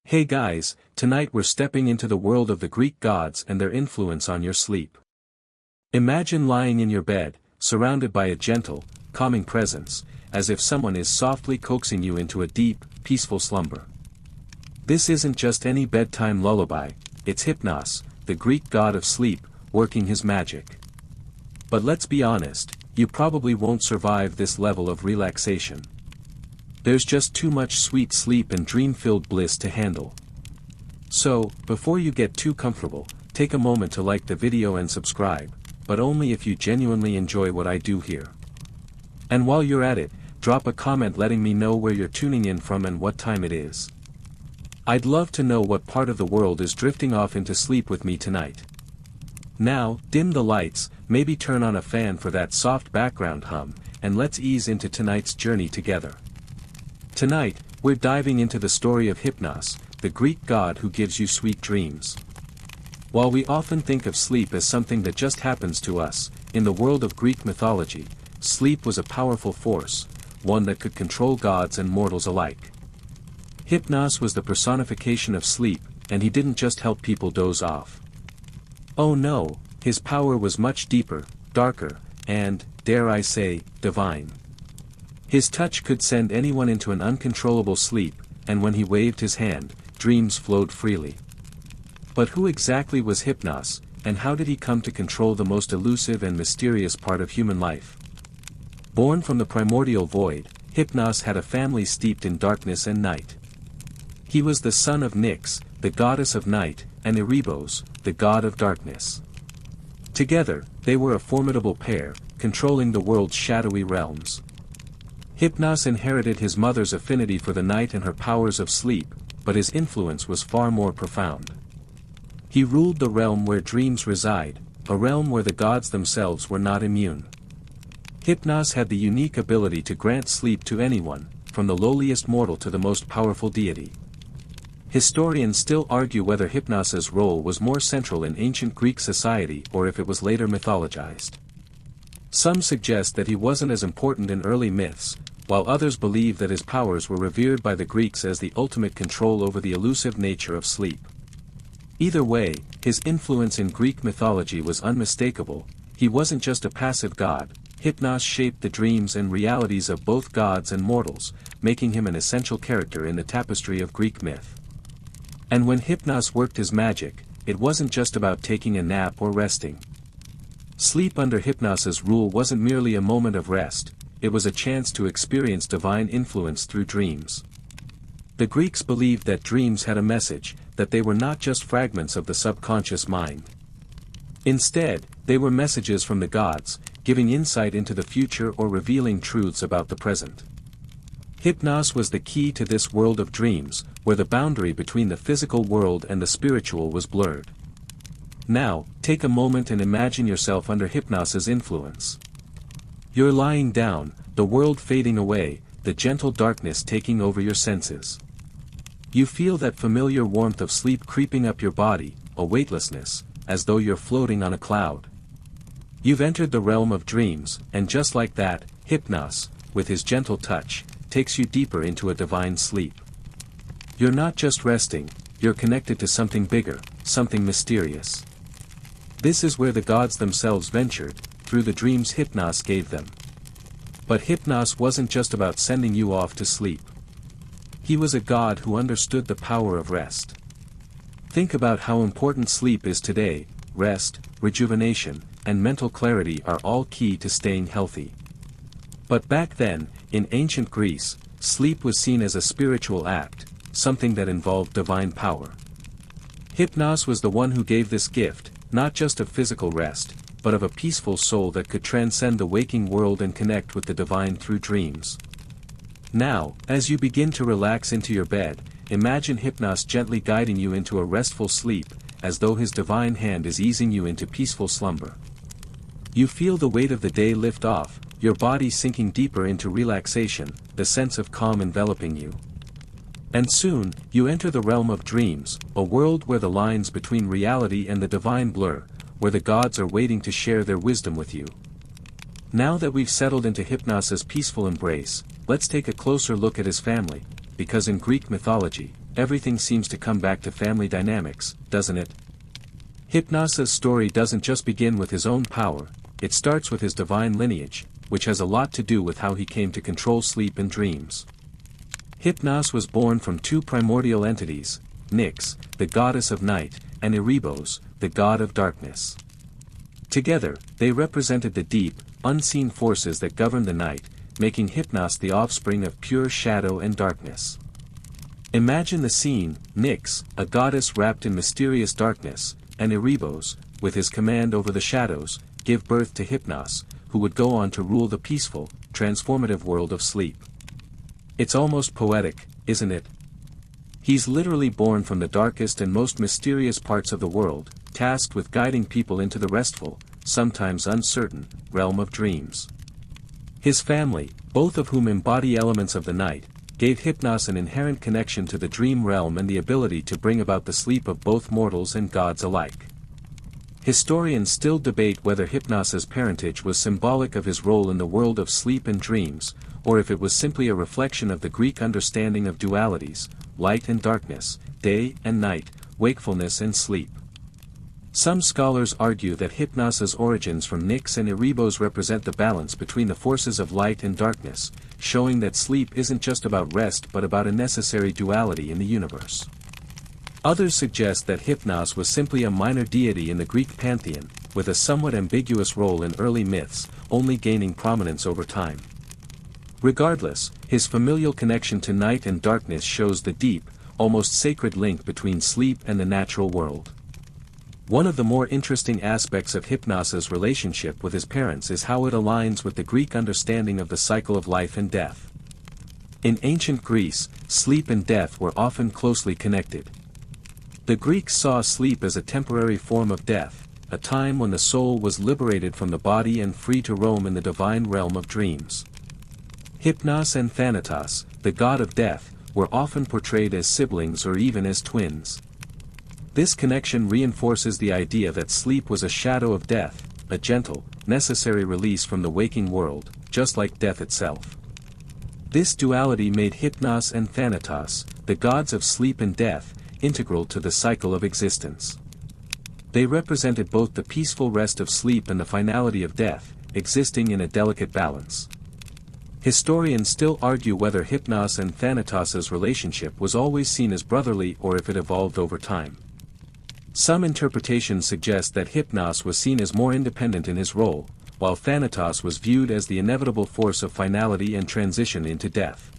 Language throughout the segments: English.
Hey guys, tonight we're stepping into the world of the Greek gods and their influence on your sleep. Imagine lying in your bed, surrounded by a gentle, calming presence, as if someone is softly coaxing you into a deep, peaceful slumber. This isn't just any bedtime lullaby, it's Hypnos, the Greek god of sleep, working his magic. But let's be honest, you probably won't survive this level of relaxation. There's just too much sweet sleep and dream-filled bliss to handle. So, before you get too comfortable, take a moment to like the video and subscribe, but only if you genuinely enjoy what I do here. And while you're at it, drop a comment letting me know where you're tuning in from and what time it is. I'd love to know what part of the world is drifting off into sleep with me tonight. Now, dim the lights, maybe turn on a fan for that soft background hum, and let's ease into tonight's journey together. Tonight, we're diving into the story of Hypnos, the Greek god who gives you sweet dreams. While we often think of sleep as something that just happens to us, in the world of Greek mythology, sleep was a powerful force, one that could control gods and mortals alike. Hypnos was the personification of sleep, and he didn't just help people doze off. Oh no, his power was much deeper, darker, and, dare I say, divine. His touch could send anyone into an uncontrollable sleep, and when he waved his hand, dreams flowed freely. But who exactly was Hypnos, and how did he come to control the most elusive and mysterious part of human life? Born from the primordial void, Hypnos had a family steeped in darkness and night. He was the son of Nyx, the goddess of night, and Erebos, the god of darkness. Together, they were a formidable pair, controlling the world's shadowy realms. Hypnos inherited his mother's affinity for the night and her powers of sleep, but his influence was far more profound. He ruled the realm where dreams reside, a realm where the gods themselves were not immune. Hypnos had the unique ability to grant sleep to anyone, from the lowliest mortal to the most powerful deity. Historians still argue whether Hypnos's role was more central in ancient Greek society or if it was later mythologized. Some suggest that he wasn't as important in early myths, while others believe that his powers were revered by the Greeks as the ultimate control over the elusive nature of sleep. Either way, his influence in Greek mythology was unmistakable. He wasn't just a passive god. Hypnos shaped the dreams and realities of both gods and mortals, making him an essential character in the tapestry of Greek myth. And when Hypnos worked his magic, it wasn't just about taking a nap or resting. Sleep under Hypnos's rule wasn't merely a moment of rest, it was a chance to experience divine influence through dreams. The Greeks believed that dreams had a message, that they were not just fragments of the subconscious mind. Instead, they were messages from the gods, giving insight into the future or revealing truths about the present. Hypnos was the key to this world of dreams, where the boundary between the physical world and the spiritual was blurred. Now, take a moment and imagine yourself under Hypnos's influence. You're lying down, the world fading away, the gentle darkness taking over your senses. You feel that familiar warmth of sleep creeping up your body, a weightlessness, as though you're floating on a cloud. You've entered the realm of dreams, and just like that, Hypnos, with his gentle touch, takes you deeper into a divine sleep. You're not just resting, you're connected to something bigger, something mysterious. This is where the gods themselves ventured, through the dreams Hypnos gave them. But Hypnos wasn't just about sending you off to sleep. He was a god who understood the power of rest. Think about how important sleep is today. Rest, rejuvenation, and mental clarity are all key to staying healthy. But back then, in ancient Greece, sleep was seen as a spiritual act, something that involved divine power. Hypnos was the one who gave this gift, not just of physical rest, but of a peaceful soul that could transcend the waking world and connect with the divine through dreams. Now, as you begin to relax into your bed, imagine Hypnos gently guiding you into a restful sleep, as though his divine hand is easing you into peaceful slumber. You feel the weight of the day lift off, your body sinking deeper into relaxation, the sense of calm enveloping you. And soon, you enter the realm of dreams, a world where the lines between reality and the divine blur, where the gods are waiting to share their wisdom with you. Now that we've settled into Hypnos's peaceful embrace, let's take a closer look at his family, because in Greek mythology, everything seems to come back to family dynamics, doesn't it? Hypnos' story doesn't just begin with his own power, it starts with his divine lineage, which has a lot to do with how he came to control sleep and dreams. Hypnos was born from two primordial entities, Nyx, the goddess of night, and Erebos, the god of darkness. Together, they represented the deep, unseen forces that govern the night, making Hypnos the offspring of pure shadow and darkness. Imagine the scene: Nyx, a goddess wrapped in mysterious darkness, and Erebos, with his command over the shadows, give birth to Hypnos, who would go on to rule the peaceful, transformative world of sleep. It's almost poetic, isn't it? He's literally born from the darkest and most mysterious parts of the world, tasked with guiding people into the restful, sometimes uncertain, realm of dreams. His family, both of whom embody elements of the night, gave Hypnos an inherent connection to the dream realm and the ability to bring about the sleep of both mortals and gods alike. Historians still debate whether Hypnos' parentage was symbolic of his role in the world of sleep and dreams, or if it was simply a reflection of the Greek understanding of dualities, light and darkness, day and night, wakefulness and sleep. Some scholars argue that Hypnos' origins from Nyx and Erebos represent the balance between the forces of light and darkness, showing that sleep isn't just about rest but about a necessary duality in the universe. Others suggest that Hypnos was simply a minor deity in the Greek pantheon, with a somewhat ambiguous role in early myths, only gaining prominence over time. Regardless, his familial connection to night and darkness shows the deep, almost sacred link between sleep and the natural world. One of the more interesting aspects of Hypnos' relationship with his parents is how it aligns with the Greek understanding of the cycle of life and death. In ancient Greece, sleep and death were often closely connected. The Greeks saw sleep as a temporary form of death, a time when the soul was liberated from the body and free to roam in the divine realm of dreams. Hypnos and Thanatos, the god of death, were often portrayed as siblings or even as twins. This connection reinforces the idea that sleep was a shadow of death, a gentle, necessary release from the waking world, just like death itself. This duality made Hypnos and Thanatos, the gods of sleep and death, integral to the cycle of existence. They represented both the peaceful rest of sleep and the finality of death, existing in a delicate balance. Historians still argue whether Hypnos and Thanatos' relationship was always seen as brotherly or if it evolved over time. Some interpretations suggest that Hypnos was seen as more independent in his role, while Thanatos was viewed as the inevitable force of finality and transition into death.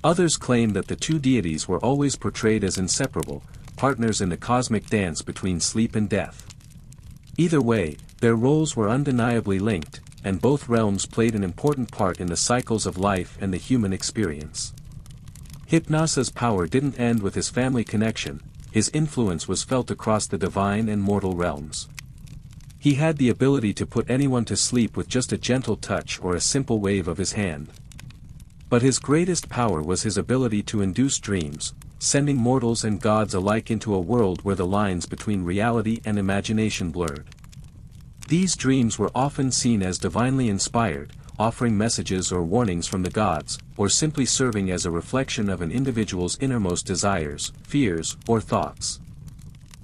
Others claim that the two deities were always portrayed as inseparable, partners in the cosmic dance between sleep and death. Either way, their roles were undeniably linked, and both realms played an important part in the cycles of life and the human experience. Hypnos' power didn't end with his family connection, his influence was felt across the divine and mortal realms. He had the ability to put anyone to sleep with just a gentle touch or a simple wave of his hand. But his greatest power was his ability to induce dreams, sending mortals and gods alike into a world where the lines between reality and imagination blurred. These dreams were often seen as divinely inspired, offering messages or warnings from the gods, or simply serving as a reflection of an individual's innermost desires, fears, or thoughts.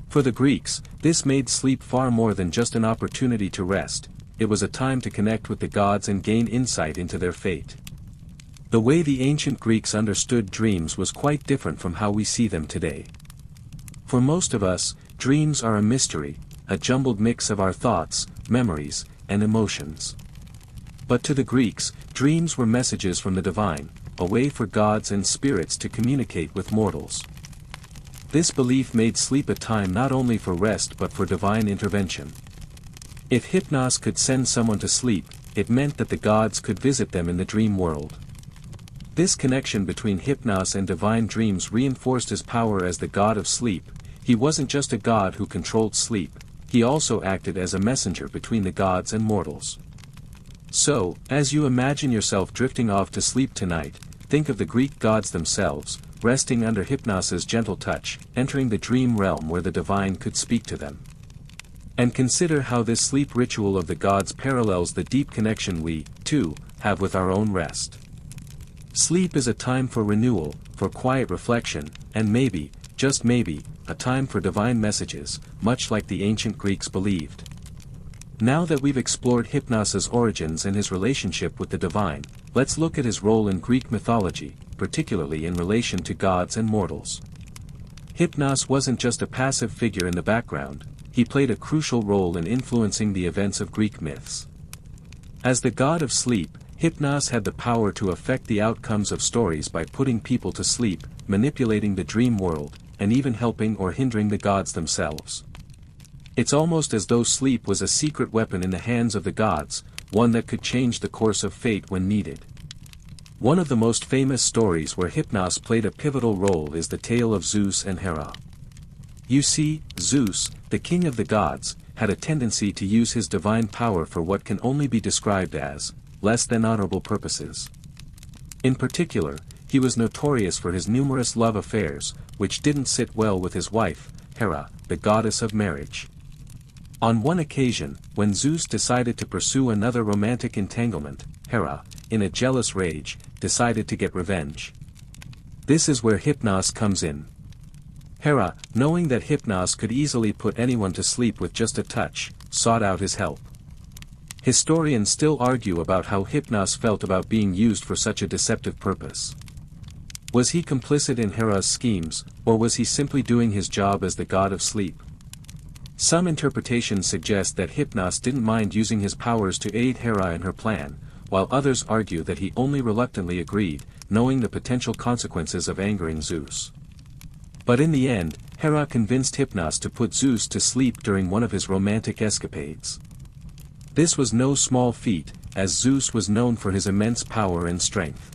For the Greeks, this made sleep far more than just an opportunity to rest, it was a time to connect with the gods and gain insight into their fate. The way the ancient Greeks understood dreams was quite different from how we see them today. For most of us, dreams are a mystery, a jumbled mix of our thoughts, memories, and emotions. But to the Greeks, dreams were messages from the divine, a way for gods and spirits to communicate with mortals. This belief made sleep a time not only for rest but for divine intervention. If Hypnos could send someone to sleep, it meant that the gods could visit them in the dream world. This connection between Hypnos and divine dreams reinforced his power as the god of sleep. He wasn't just a god who controlled sleep, he also acted as a messenger between the gods and mortals. So, as you imagine yourself drifting off to sleep tonight, think of the Greek gods themselves, resting under Hypnos' gentle touch, entering the dream realm where the divine could speak to them. And consider how this sleep ritual of the gods parallels the deep connection we, too, have with our own rest. Sleep is a time for renewal, for quiet reflection, and maybe, just maybe, a time for divine messages, much like the ancient Greeks believed. Now that we've explored Hypnos's origins and his relationship with the divine, let's look at his role in Greek mythology, particularly in relation to gods and mortals. Hypnos wasn't just a passive figure in the background, he played a crucial role in influencing the events of Greek myths. As the god of sleep, Hypnos had the power to affect the outcomes of stories by putting people to sleep, manipulating the dream world, and even helping or hindering the gods themselves. It's almost as though sleep was a secret weapon in the hands of the gods, one that could change the course of fate when needed. One of the most famous stories where Hypnos played a pivotal role is the tale of Zeus and Hera. You see, Zeus, the king of the gods, had a tendency to use his divine power for what can only be described as less than honorable purposes. In particular, he was notorious for his numerous love affairs, which didn't sit well with his wife, Hera, the goddess of marriage. On one occasion, when Zeus decided to pursue another romantic entanglement, Hera, in a jealous rage, decided to get revenge. This is where Hypnos comes in. Hera, knowing that Hypnos could easily put anyone to sleep with just a touch, sought out his help. Historians still argue about how Hypnos felt about being used for such a deceptive purpose. Was he complicit in Hera's schemes, or was he simply doing his job as the god of sleep? Some interpretations suggest that Hypnos didn't mind using his powers to aid Hera in her plan, while others argue that he only reluctantly agreed, knowing the potential consequences of angering Zeus. But in the end, Hera convinced Hypnos to put Zeus to sleep during one of his romantic escapades. This was no small feat, as Zeus was known for his immense power and strength.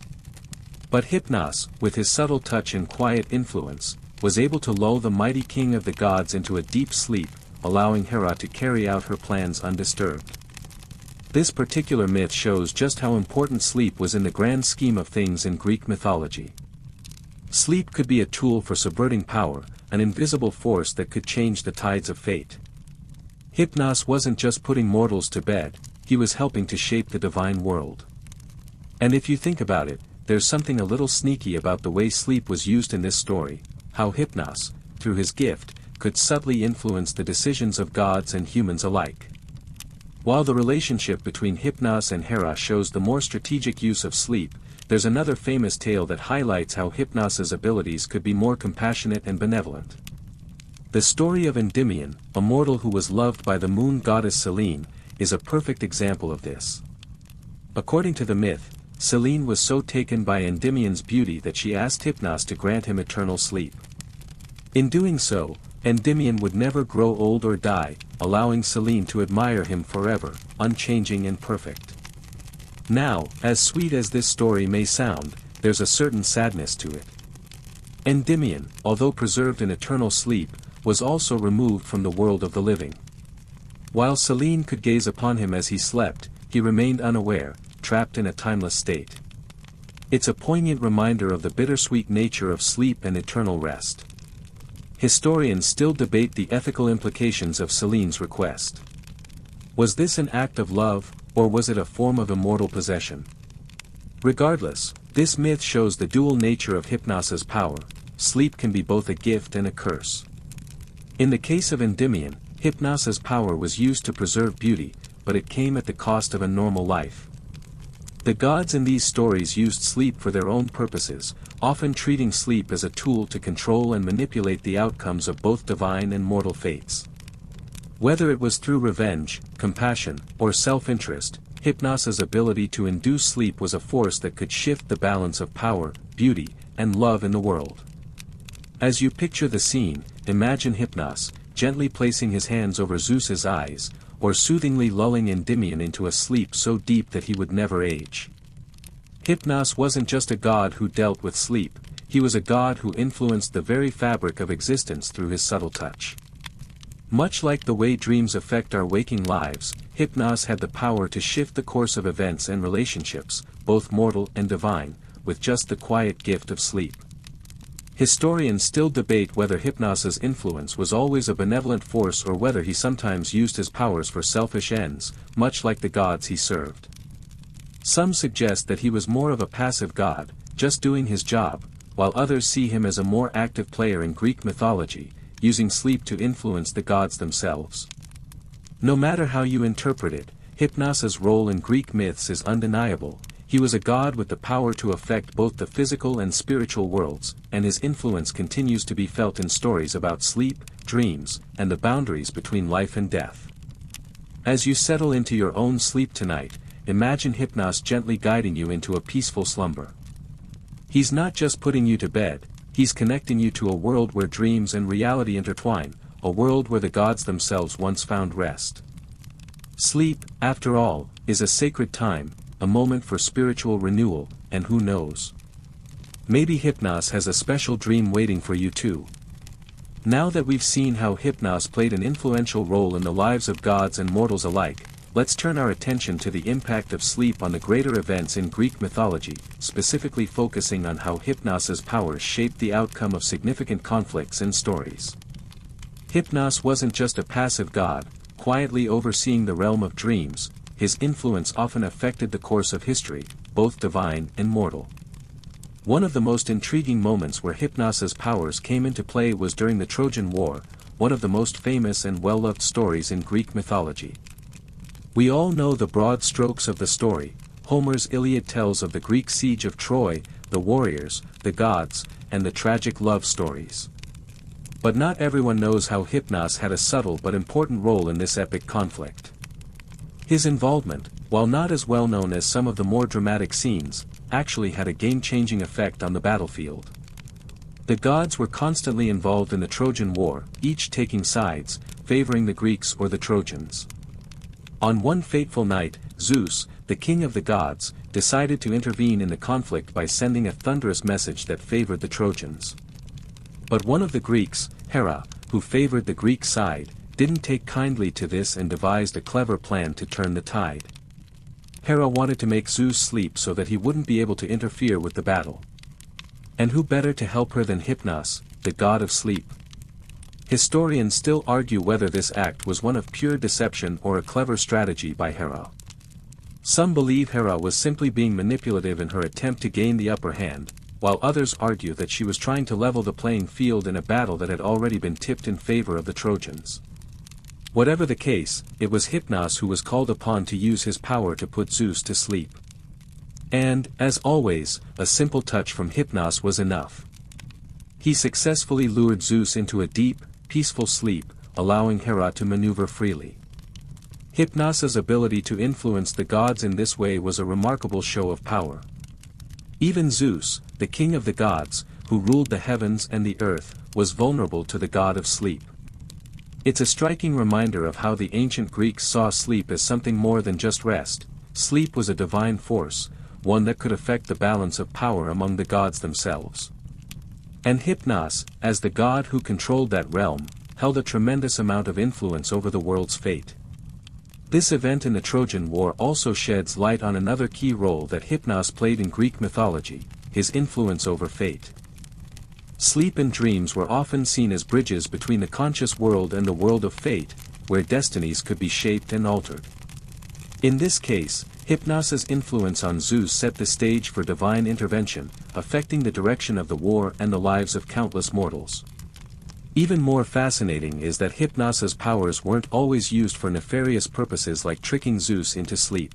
But Hypnos, with his subtle touch and quiet influence, was able to lull the mighty king of the gods into a deep sleep, allowing Hera to carry out her plans undisturbed. This particular myth shows just how important sleep was in the grand scheme of things in Greek mythology. Sleep could be a tool for subverting power, an invisible force that could change the tides of fate. Hypnos wasn't just putting mortals to bed, he was helping to shape the divine world. And if you think about it, there's something a little sneaky about the way sleep was used in this story, how Hypnos, through his gift, could subtly influence the decisions of gods and humans alike. While the relationship between Hypnos and Hera shows the more strategic use of sleep, there's another famous tale that highlights how Hypnos's abilities could be more compassionate and benevolent. The story of Endymion, a mortal who was loved by the moon goddess Selene, is a perfect example of this. According to the myth, Selene was so taken by Endymion's beauty that she asked Hypnos to grant him eternal sleep. In doing so, Endymion would never grow old or die, allowing Selene to admire him forever, unchanging and perfect. Now, as sweet as this story may sound, there's a certain sadness to it. Endymion, although preserved in eternal sleep, was also removed from the world of the living. While Selene could gaze upon him as he slept, he remained unaware, trapped in a timeless state. It's a poignant reminder of the bittersweet nature of sleep and eternal rest. Historians still debate the ethical implications of Selene's request. Was this an act of love, or was it a form of immortal possession? Regardless, this myth shows the dual nature of Hypnos's power. Sleep can be both a gift and a curse. In the case of Endymion, Hypnos's power was used to preserve beauty, but it came at the cost of a normal life. The gods in these stories used sleep for their own purposes, often treating sleep as a tool to control and manipulate the outcomes of both divine and mortal fates. Whether it was through revenge, compassion, or self-interest, Hypnos's ability to induce sleep was a force that could shift the balance of power, beauty, and love in the world. As you picture the scene, imagine Hypnos, gently placing his hands over Zeus's eyes, or soothingly lulling Endymion into a sleep so deep that he would never age. Hypnos wasn't just a god who dealt with sleep, he was a god who influenced the very fabric of existence through his subtle touch. Much like the way dreams affect our waking lives, Hypnos had the power to shift the course of events and relationships, both mortal and divine, with just the quiet gift of sleep. Historians still debate whether Hypnos's influence was always a benevolent force or whether he sometimes used his powers for selfish ends, much like the gods he served. Some suggest that he was more of a passive god, just doing his job, while others see him as a more active player in Greek mythology, using sleep to influence the gods themselves. No matter how you interpret it, Hypnos' role in Greek myths is undeniable. He was a god with the power to affect both the physical and spiritual worlds, and his influence continues to be felt in stories about sleep, dreams, and the boundaries between life and death. As you settle into your own sleep tonight, imagine Hypnos gently guiding you into a peaceful slumber. He's not just putting you to bed, he's connecting you to a world where dreams and reality intertwine, a world where the gods themselves once found rest. Sleep, after all, is a sacred time, a moment for spiritual renewal, and who knows? Maybe Hypnos has a special dream waiting for you too. Now that we've seen how Hypnos played an influential role in the lives of gods and mortals alike, let's turn our attention to the impact of sleep on the greater events in Greek mythology, specifically focusing on how Hypnos' powers shaped the outcome of significant conflicts and stories. Hypnos wasn't just a passive god, quietly overseeing the realm of dreams. His influence often affected the course of history, both divine and mortal. One of the most intriguing moments where Hypnos' powers came into play was during the Trojan War, one of the most famous and well-loved stories in Greek mythology. We all know the broad strokes of the story. Homer's Iliad tells of the Greek siege of Troy, the warriors, the gods, and the tragic love stories. But not everyone knows how Hypnos had a subtle but important role in this epic conflict. His involvement, while not as well known as some of the more dramatic scenes, actually had a game-changing effect on the battlefield. The gods were constantly involved in the Trojan War, each taking sides, favoring the Greeks or the Trojans. On one fateful night, Zeus, the king of the gods, decided to intervene in the conflict by sending a thunderous message that favored the Trojans. But one of the Greeks, Hera, who favored the Greek side, didn't take kindly to this and devised a clever plan to turn the tide. Hera wanted to make Zeus sleep so that he wouldn't be able to interfere with the battle. And who better to help her than Hypnos, the god of sleep? Historians still argue whether this act was one of pure deception or a clever strategy by Hera. Some believe Hera was simply being manipulative in her attempt to gain the upper hand, while others argue that she was trying to level the playing field in a battle that had already been tipped in favor of the Trojans. Whatever the case, it was Hypnos who was called upon to use his power to put Zeus to sleep. And, as always, a simple touch from Hypnos was enough. He successfully lured Zeus into a deep, peaceful sleep, allowing Hera to maneuver freely. Hypnos' ability to influence the gods in this way was a remarkable show of power. Even Zeus, the king of the gods, who ruled the heavens and the earth, was vulnerable to the god of sleep. It's a striking reminder of how the ancient Greeks saw sleep as something more than just rest. Sleep was a divine force, one that could affect the balance of power among the gods themselves. And Hypnos, as the god who controlled that realm, held a tremendous amount of influence over the world's fate. This event in the Trojan War also sheds light on another key role that Hypnos played in Greek mythology, his influence over fate. Sleep and dreams were often seen as bridges between the conscious world and the world of fate, where destinies could be shaped and altered. In this case, Hypnos' influence on Zeus set the stage for divine intervention, affecting the direction of the war and the lives of countless mortals. Even more fascinating is that Hypnos' powers weren't always used for nefarious purposes like tricking Zeus into sleep.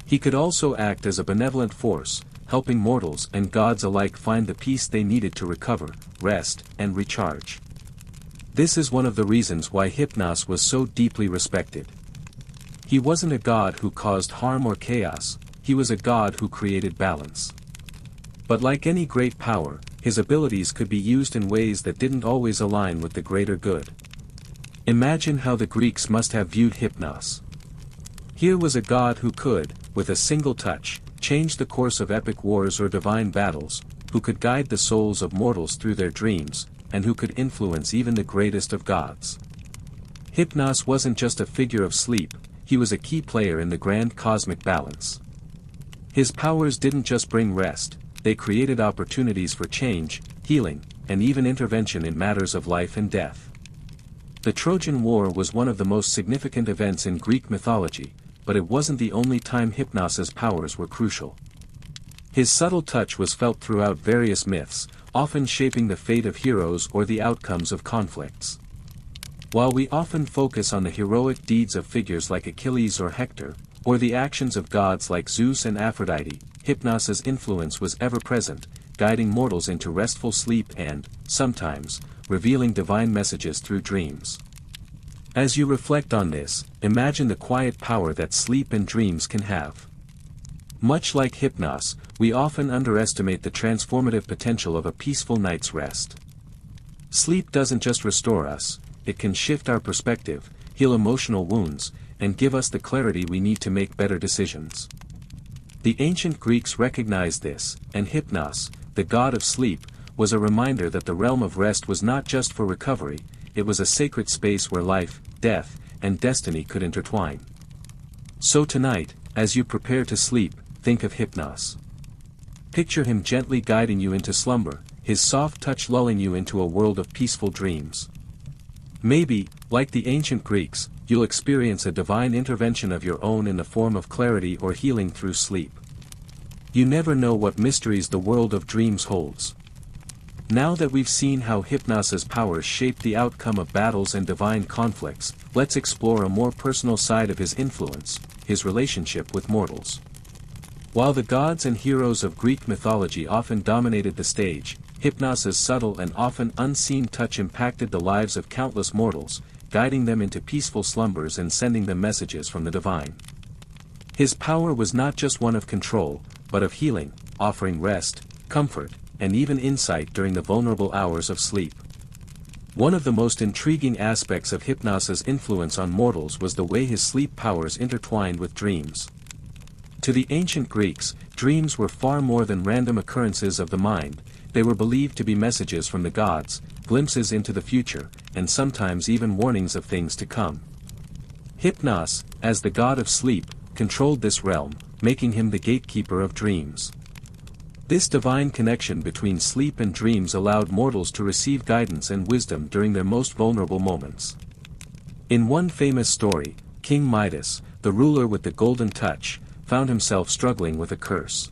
He could also act as a benevolent force, helping mortals and gods alike find the peace they needed to recover, rest, and recharge. This is one of the reasons why Hypnos was so deeply respected. He wasn't a god who caused harm or chaos, he was a god who created balance. But like any great power, his abilities could be used in ways that didn't always align with the greater good. Imagine how the Greeks must have viewed Hypnos. Here was a god who could, with a single touch, change the course of epic wars or divine battles, who could guide the souls of mortals through their dreams, and who could influence even the greatest of gods. Hypnos wasn't just a figure of sleep, he was a key player in the grand cosmic balance. His powers didn't just bring rest, they created opportunities for change, healing, and even intervention in matters of life and death. The Trojan War was one of the most significant events in Greek mythology, but it wasn't the only time Hypnos' powers were crucial. His subtle touch was felt throughout various myths, often shaping the fate of heroes or the outcomes of conflicts. While we often focus on the heroic deeds of figures like Achilles or Hector, or the actions of gods like Zeus and Aphrodite, Hypnos's influence was ever present, guiding mortals into restful sleep and, sometimes, revealing divine messages through dreams. As you reflect on this, imagine the quiet power that sleep and dreams can have. Much like Hypnos, we often underestimate the transformative potential of a peaceful night's rest. Sleep doesn't just restore us, it can shift our perspective, heal emotional wounds, and give us the clarity we need to make better decisions. The ancient Greeks recognized this, and Hypnos, the god of sleep, was a reminder that the realm of rest was not just for recovery, it was a sacred space where life, death, and destiny could intertwine. So tonight, as you prepare to sleep, think of Hypnos. Picture him gently guiding you into slumber, his soft touch lulling you into a world of peaceful dreams. Maybe, like the ancient Greeks, you'll experience a divine intervention of your own in the form of clarity or healing through sleep. You never know what mysteries the world of dreams holds. Now that we've seen how Hypnos's powers shape the outcome of battles and divine conflicts, let's explore a more personal side of his influence, his relationship with mortals. While the gods and heroes of Greek mythology often dominated the stage, Hypnos's subtle and often unseen touch impacted the lives of countless mortals, guiding them into peaceful slumbers and sending them messages from the divine. His power was not just one of control, but of healing, offering rest, comfort, and even insight during the vulnerable hours of sleep. One of the most intriguing aspects of Hypnos's influence on mortals was the way his sleep powers intertwined with dreams. To the ancient Greeks, dreams were far more than random occurrences of the mind, they were believed to be messages from the gods, glimpses into the future, and sometimes even warnings of things to come. Hypnos, as the god of sleep, controlled this realm, making him the gatekeeper of dreams. This divine connection between sleep and dreams allowed mortals to receive guidance and wisdom during their most vulnerable moments. In one famous story, King Midas, the ruler with the golden touch, found himself struggling with a curse.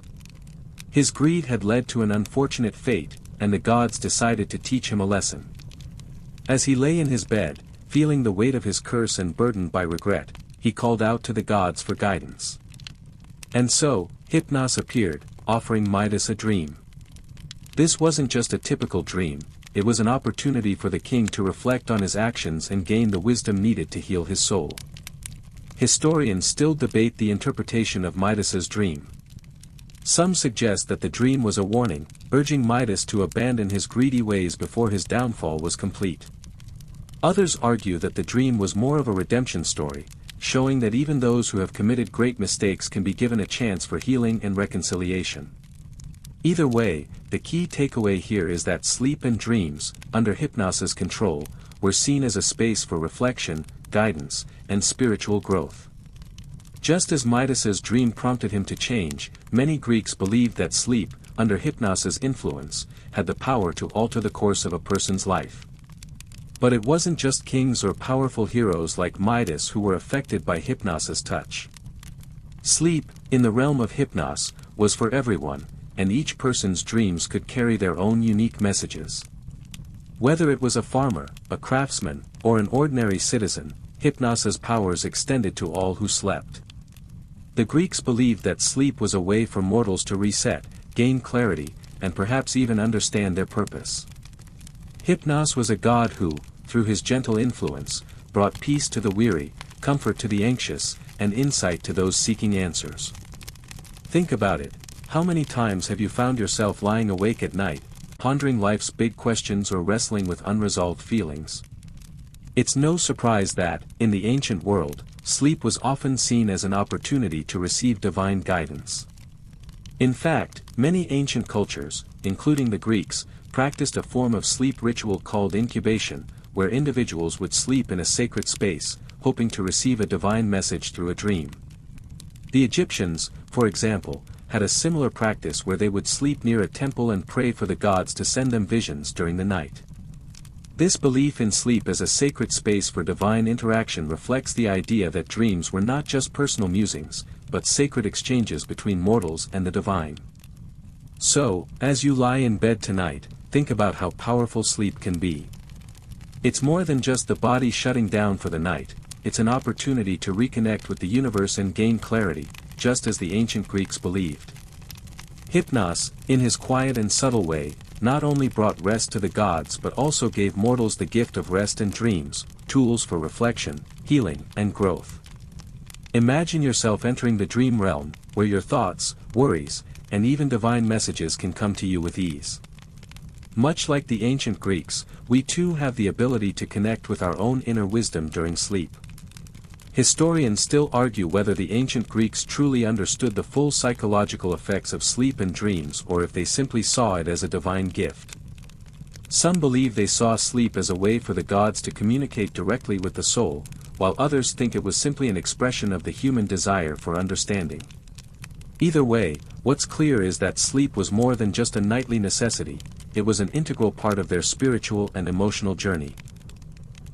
His greed had led to an unfortunate fate, and the gods decided to teach him a lesson. As he lay in his bed, feeling the weight of his curse and burdened by regret, he called out to the gods for guidance. And so, Hypnos appeared, offering Midas a dream. This wasn't just a typical dream, it was an opportunity for the king to reflect on his actions and gain the wisdom needed to heal his soul. Historians still debate the interpretation of Midas's dream. Some suggest that the dream was a warning, urging Midas to abandon his greedy ways before his downfall was complete. Others argue that the dream was more of a redemption story, showing that even those who have committed great mistakes can be given a chance for healing and reconciliation. Either way, the key takeaway here is that sleep and dreams, under Hypnos's control, were seen as a space for reflection, guidance, and spiritual growth. Just as Midas's dream prompted him to change, many Greeks believed that sleep, under Hypnos's influence, had the power to alter the course of a person's life. But it wasn't just kings or powerful heroes like Midas who were affected by Hypnos's touch. Sleep, in the realm of Hypnos, was for everyone, and each person's dreams could carry their own unique messages. Whether it was a farmer, a craftsman, or an ordinary citizen, Hypnos's powers extended to all who slept. The Greeks believed that sleep was a way for mortals to reset, gain clarity, and perhaps even understand their purpose. Hypnos was a god who, through his gentle influence, brought peace to the weary, comfort to the anxious, and insight to those seeking answers. Think about it, how many times have you found yourself lying awake at night, pondering life's big questions or wrestling with unresolved feelings? It's no surprise that, in the ancient world, sleep was often seen as an opportunity to receive divine guidance. In fact, many ancient cultures, including the Greeks, practiced a form of sleep ritual called incubation, where individuals would sleep in a sacred space, hoping to receive a divine message through a dream. The Egyptians, for example, had a similar practice where they would sleep near a temple and pray for the gods to send them visions during the night. This belief in sleep as a sacred space for divine interaction reflects the idea that dreams were not just personal musings, but sacred exchanges between mortals and the divine. So, as you lie in bed tonight, think about how powerful sleep can be. It's more than just the body shutting down for the night, it's an opportunity to reconnect with the universe and gain clarity, just as the ancient Greeks believed. Hypnos, in his quiet and subtle way, not only brought rest to the gods but also gave mortals the gift of rest and dreams, tools for reflection, healing, and growth. Imagine yourself entering the dream realm, where your thoughts, worries, and even divine messages can come to you with ease. Much like the ancient Greeks, we too have the ability to connect with our own inner wisdom during sleep. Historians still argue whether the ancient Greeks truly understood the full psychological effects of sleep and dreams or if they simply saw it as a divine gift. Some believe they saw sleep as a way for the gods to communicate directly with the soul, while others think it was simply an expression of the human desire for understanding. Either way, what's clear is that sleep was more than just a nightly necessity, it was an integral part of their spiritual and emotional journey.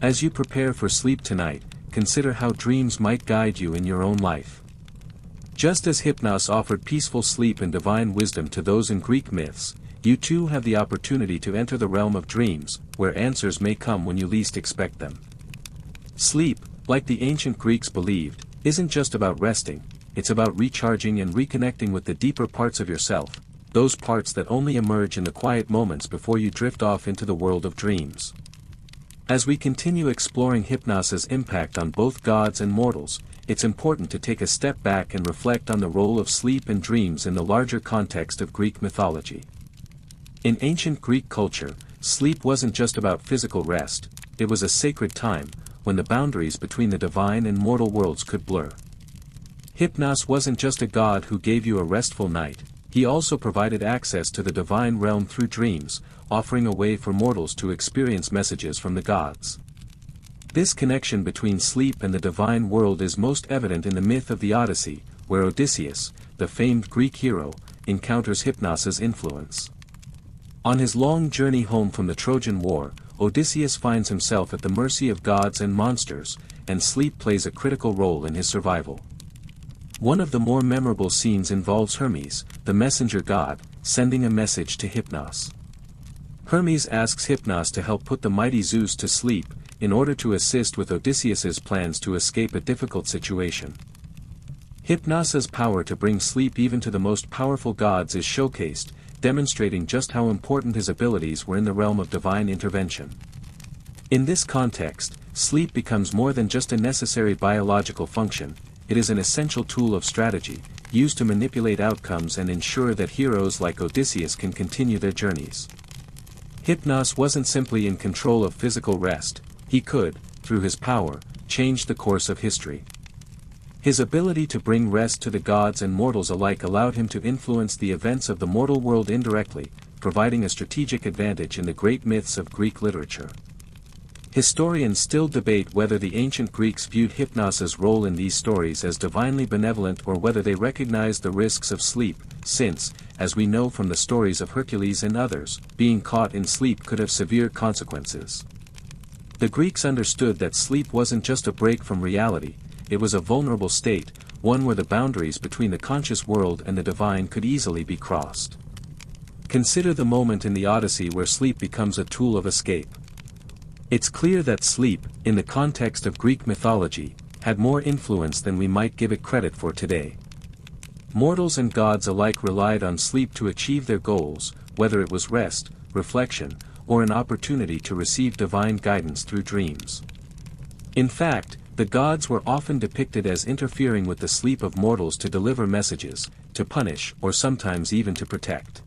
As you prepare for sleep tonight, consider how dreams might guide you in your own life. Just as Hypnos offered peaceful sleep and divine wisdom to those in Greek myths, you too have the opportunity to enter the realm of dreams, where answers may come when you least expect them. Sleep, like the ancient Greeks believed, isn't just about resting, it's about recharging and reconnecting with the deeper parts of yourself, those parts that only emerge in the quiet moments before you drift off into the world of dreams. As we continue exploring Hypnos' impact on both gods and mortals, it's important to take a step back and reflect on the role of sleep and dreams in the larger context of Greek mythology. In ancient Greek culture, sleep wasn't just about physical rest, it was a sacred time, when the boundaries between the divine and mortal worlds could blur. Hypnos wasn't just a god who gave you a restful night, he also provided access to the divine realm through dreams, offering a way for mortals to experience messages from the gods. This connection between sleep and the divine world is most evident in the myth of the Odyssey, where Odysseus, the famed Greek hero, encounters Hypnos' influence. On his long journey home from the Trojan War, Odysseus finds himself at the mercy of gods and monsters, and sleep plays a critical role in his survival. One of the more memorable scenes involves Hermes, the messenger god, sending a message to Hypnos. Hermes asks Hypnos to help put the mighty Zeus to sleep, in order to assist with Odysseus's plans to escape a difficult situation. Hypnos' power to bring sleep even to the most powerful gods is showcased, demonstrating just how important his abilities were in the realm of divine intervention. In this context, sleep becomes more than just a necessary biological function, it is an essential tool of strategy, used to manipulate outcomes and ensure that heroes like Odysseus can continue their journeys. Hypnos wasn't simply in control of physical rest, he could, through his power, change the course of history. His ability to bring rest to the gods and mortals alike allowed him to influence the events of the mortal world indirectly, providing a strategic advantage in the great myths of Greek literature. Historians still debate whether the ancient Greeks viewed Hypnos' role in these stories as divinely benevolent or whether they recognized the risks of sleep, since, as we know from the stories of Hercules and others, being caught in sleep could have severe consequences. The Greeks understood that sleep wasn't just a break from reality, it was a vulnerable state, one where the boundaries between the conscious world and the divine could easily be crossed. Consider the moment in the Odyssey where sleep becomes a tool of escape. It's clear that sleep, in the context of Greek mythology, had more influence than we might give it credit for today. Mortals and gods alike relied on sleep to achieve their goals, whether it was rest, reflection, or an opportunity to receive divine guidance through dreams. In fact, the gods were often depicted as interfering with the sleep of mortals to deliver messages, to punish or sometimes even to protect.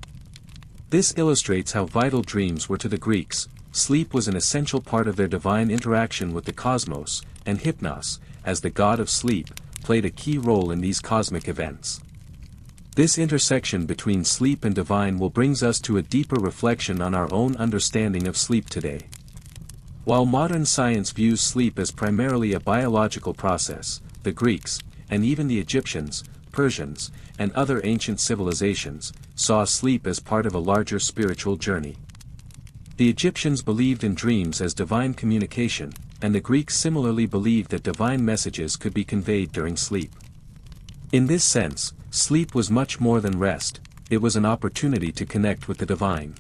This illustrates how vital dreams were to the Greeks. Sleep was an essential part of their divine interaction with the cosmos, and Hypnos, as the god of sleep, played a key role in these cosmic events. This intersection between sleep and divine will brings us to a deeper reflection on our own understanding of sleep today. While modern science views sleep as primarily a biological process, the Greeks, and even the Egyptians, Persians, and other ancient civilizations, saw sleep as part of a larger spiritual journey. The Egyptians believed in dreams as divine communication, and the Greeks similarly believed that divine messages could be conveyed during sleep. In this sense, sleep was much more than rest, it was an opportunity to connect with the divine.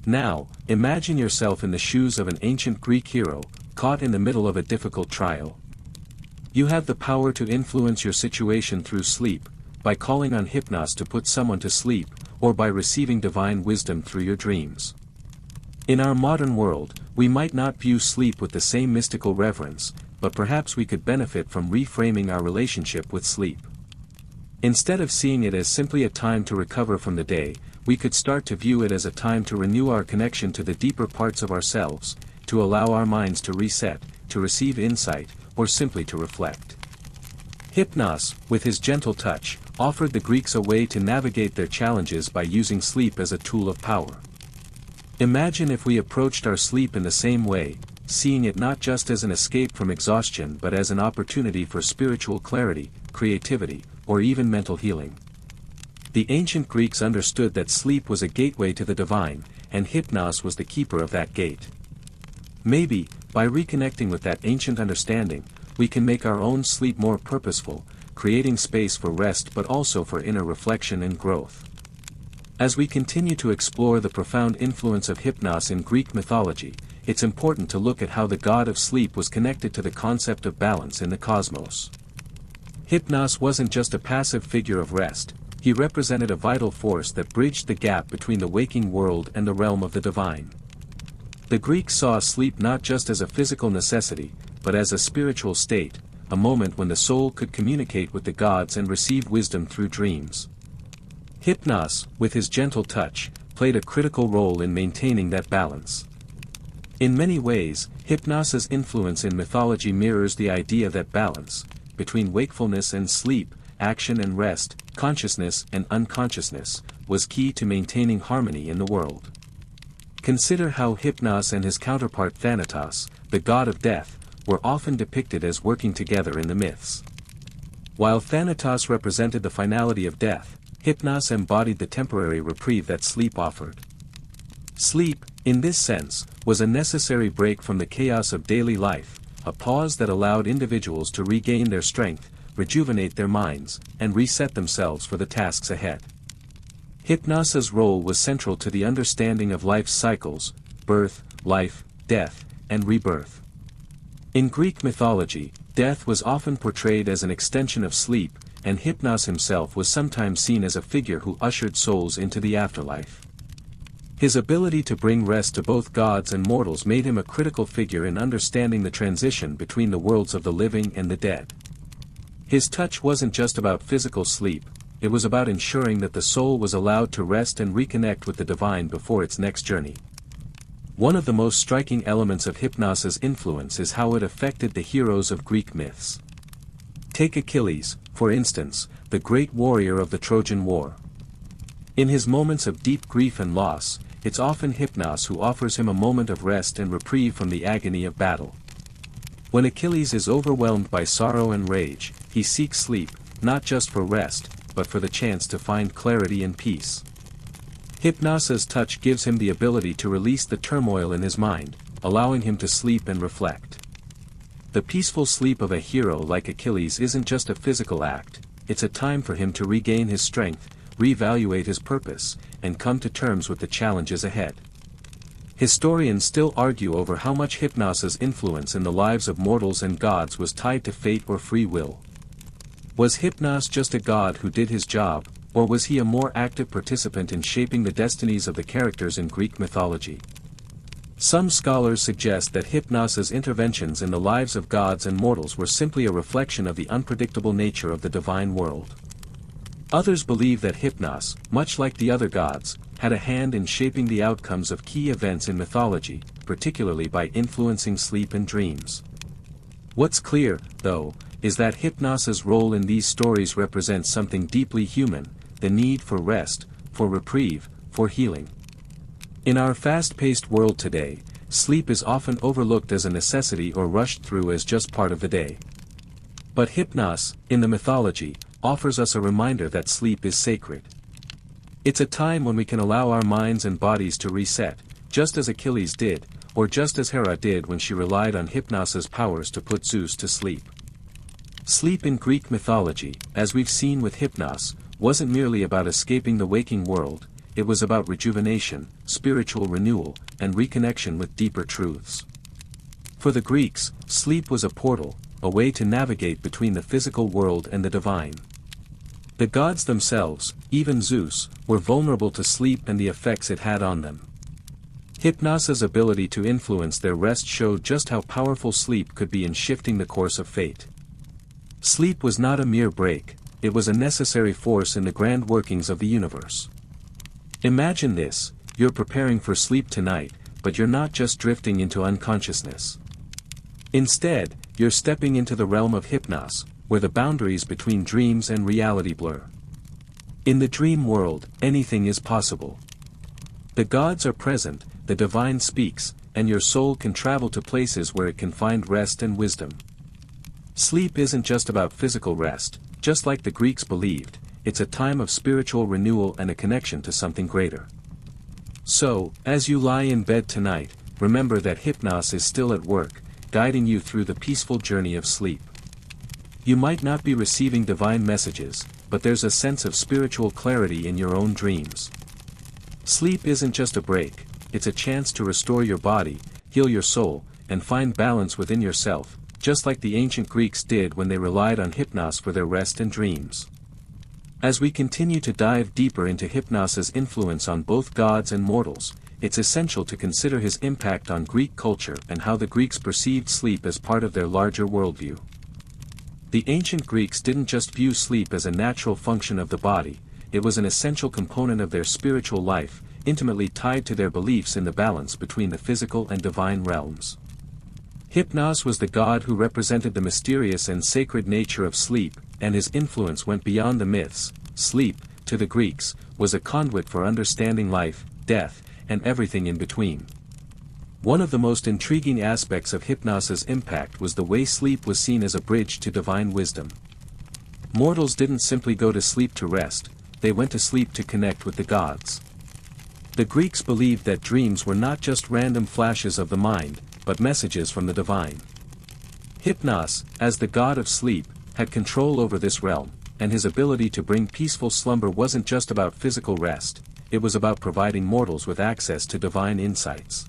Now, imagine yourself in the shoes of an ancient Greek hero, caught in the middle of a difficult trial. You have the power to influence your situation through sleep, by calling on Hypnos to put someone to sleep, or by receiving divine wisdom through your dreams. In our modern world, we might not view sleep with the same mystical reverence, but perhaps we could benefit from reframing our relationship with sleep. Instead of seeing it as simply a time to recover from the day, we could start to view it as a time to renew our connection to the deeper parts of ourselves, to allow our minds to reset, to receive insight, or simply to reflect. Hypnos, with his gentle touch, offered the Greeks a way to navigate their challenges by using sleep as a tool of power. Imagine if we approached our sleep in the same way, seeing it not just as an escape from exhaustion but as an opportunity for spiritual clarity, creativity, or even mental healing. The ancient Greeks understood that sleep was a gateway to the divine, and Hypnos was the keeper of that gate. Maybe, by reconnecting with that ancient understanding, we can make our own sleep more purposeful, creating space for rest but also for inner reflection and growth. As we continue to explore the profound influence of Hypnos in Greek mythology, it's important to look at how the god of sleep was connected to the concept of balance in the cosmos. Hypnos wasn't just a passive figure of rest, he represented a vital force that bridged the gap between the waking world and the realm of the divine. The Greeks saw sleep not just as a physical necessity, but as a spiritual state, a moment when the soul could communicate with the gods and receive wisdom through dreams. Hypnos, with his gentle touch, played a critical role in maintaining that balance. In many ways, Hypnos's influence in mythology mirrors the idea that balance, between wakefulness and sleep, action and rest, consciousness and unconsciousness, was key to maintaining harmony in the world. Consider how Hypnos and his counterpart Thanatos, the god of death, were often depicted as working together in the myths. While Thanatos represented the finality of death, Hypnos embodied the temporary reprieve that sleep offered. Sleep, in this sense, was a necessary break from the chaos of daily life, a pause that allowed individuals to regain their strength, rejuvenate their minds, and reset themselves for the tasks ahead. Hypnos's role was central to the understanding of life's cycles: birth, life, death, and rebirth. In Greek mythology, death was often portrayed as an extension of sleep, and Hypnos himself was sometimes seen as a figure who ushered souls into the afterlife. His ability to bring rest to both gods and mortals made him a critical figure in understanding the transition between the worlds of the living and the dead. His touch wasn't just about physical sleep, it was about ensuring that the soul was allowed to rest and reconnect with the divine before its next journey. One of the most striking elements of Hypnos's influence is how it affected the heroes of Greek myths. Take Achilles, for instance, the great warrior of the Trojan War. In his moments of deep grief and loss, it's often Hypnos who offers him a moment of rest and reprieve from the agony of battle. When Achilles is overwhelmed by sorrow and rage, he seeks sleep, not just for rest, but for the chance to find clarity and peace. Hypnos's touch gives him the ability to release the turmoil in his mind, allowing him to sleep and reflect. The peaceful sleep of a hero like Achilles isn't just a physical act, it's a time for him to regain his strength, reevaluate his purpose, and come to terms with the challenges ahead. Historians still argue over how much Hypnos's influence in the lives of mortals and gods was tied to fate or free will. Was Hypnos just a god who did his job, or was he a more active participant in shaping the destinies of the characters in Greek mythology? Some scholars suggest that Hypnos's interventions in the lives of gods and mortals were simply a reflection of the unpredictable nature of the divine world. Others believe that Hypnos, much like the other gods, had a hand in shaping the outcomes of key events in mythology, particularly by influencing sleep and dreams. What's clear, though, is that Hypnos's role in these stories represents something deeply human: the need for rest, for reprieve, for healing. In our fast-paced world today, sleep is often overlooked as a necessity or rushed through as just part of the day. But Hypnos, in the mythology, offers us a reminder that sleep is sacred. It's a time when we can allow our minds and bodies to reset, just as Achilles did, or just as Hera did when she relied on Hypnos's powers to put Zeus to sleep. Sleep in Greek mythology, as we've seen with Hypnos, wasn't merely about escaping the waking world, it was about rejuvenation, spiritual renewal, and reconnection with deeper truths. For the Greeks, sleep was a portal, a way to navigate between the physical world and the divine. The gods themselves, even Zeus, were vulnerable to sleep and the effects it had on them. Hypnos' ability to influence their rest showed just how powerful sleep could be in shifting the course of fate. Sleep was not a mere break, it was a necessary force in the grand workings of the universe. Imagine this, you're preparing for sleep tonight, but you're not just drifting into unconsciousness. Instead, you're stepping into the realm of Hypnos, where the boundaries between dreams and reality blur. In the dream world, anything is possible. The gods are present, the divine speaks, and your soul can travel to places where it can find rest and wisdom. Sleep isn't just about physical rest, just like the Greeks believed, it's a time of spiritual renewal and a connection to something greater. So, as you lie in bed tonight, remember that Hypnos is still at work, guiding you through the peaceful journey of sleep. You might not be receiving divine messages, but there's a sense of spiritual clarity in your own dreams. Sleep isn't just a break, it's a chance to restore your body, heal your soul, and find balance within yourself, just like the ancient Greeks did when they relied on Hypnos for their rest and dreams. As we continue to dive deeper into Hypnos' influence on both gods and mortals, it's essential to consider his impact on Greek culture and how the Greeks perceived sleep as part of their larger worldview. The ancient Greeks didn't just view sleep as a natural function of the body, it was an essential component of their spiritual life, intimately tied to their beliefs in the balance between the physical and divine realms. Hypnos was the god who represented the mysterious and sacred nature of sleep, and his influence went beyond the myths. Sleep, to the Greeks, was a conduit for understanding life, death, and everything in between. One of the most intriguing aspects of Hypnos' impact was the way sleep was seen as a bridge to divine wisdom. Mortals didn't simply go to sleep to rest, they went to sleep to connect with the gods. The Greeks believed that dreams were not just random flashes of the mind, but messages from the divine. Hypnos, as the god of sleep, had control over this realm, and his ability to bring peaceful slumber wasn't just about physical rest, it was about providing mortals with access to divine insights.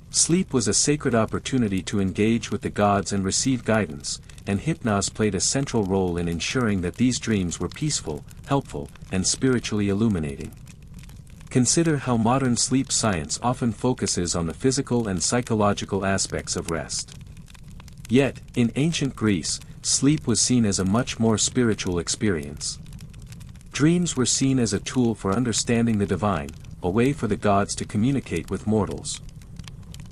Sleep was a sacred opportunity to engage with the gods and receive guidance, and Hypnos played a central role in ensuring that these dreams were peaceful, helpful, and spiritually illuminating. Consider how modern sleep science often focuses on the physical and psychological aspects of rest. Yet, in ancient Greece, sleep was seen as a much more spiritual experience. Dreams were seen as a tool for understanding the divine, a way for the gods to communicate with mortals.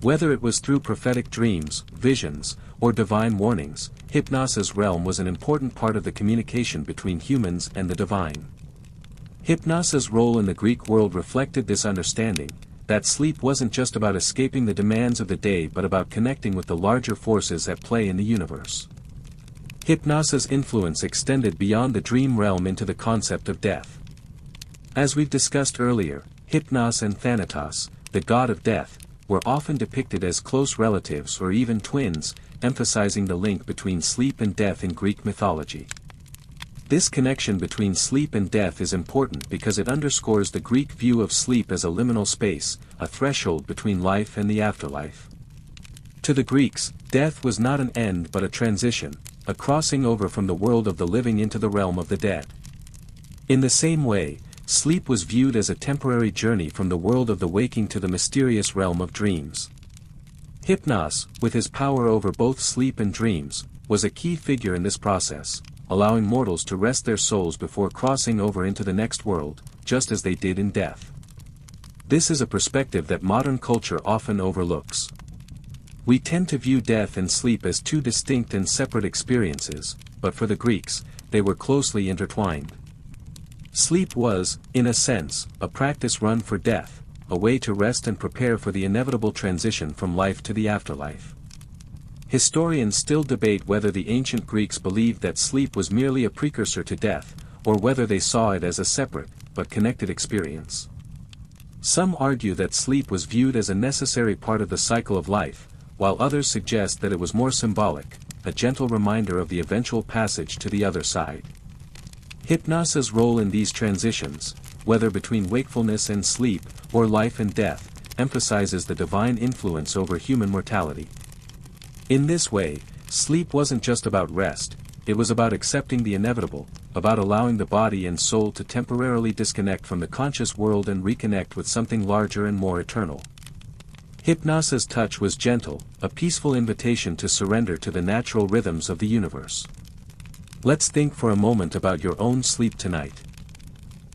Whether it was through prophetic dreams, visions, or divine warnings, Hypnos' realm was an important part of the communication between humans and the divine. Hypnos' role in the Greek world reflected this understanding, that sleep wasn't just about escaping the demands of the day but about connecting with the larger forces at play in the universe. Hypnos' influence extended beyond the dream realm into the concept of death. As we've discussed earlier, Hypnos and Thanatos, the god of death, were often depicted as close relatives or even twins, emphasizing the link between sleep and death in Greek mythology. This connection between sleep and death is important because it underscores the Greek view of sleep as a liminal space, a threshold between life and the afterlife. To the Greeks, death was not an end but a transition, a crossing over from the world of the living into the realm of the dead. In the same way, sleep was viewed as a temporary journey from the world of the waking to the mysterious realm of dreams. Hypnos, with his power over both sleep and dreams, was a key figure in this process, allowing mortals to rest their souls before crossing over into the next world, just as they did in death. This is a perspective that modern culture often overlooks. We tend to view death and sleep as two distinct and separate experiences, but for the Greeks, they were closely intertwined. Sleep was, in a sense, a practice run for death, a way to rest and prepare for the inevitable transition from life to the afterlife. Historians still debate whether the ancient Greeks believed that sleep was merely a precursor to death, or whether they saw it as a separate, but connected experience. Some argue that sleep was viewed as a necessary part of the cycle of life, while others suggest that it was more symbolic, a gentle reminder of the eventual passage to the other side. Hypnos's role in these transitions, whether between wakefulness and sleep, or life and death, emphasizes the divine influence over human mortality. In this way, sleep wasn't just about rest, it was about accepting the inevitable, about allowing the body and soul to temporarily disconnect from the conscious world and reconnect with something larger and more eternal. Hypnos's touch was gentle, a peaceful invitation to surrender to the natural rhythms of the universe. Let's think for a moment about your own sleep tonight.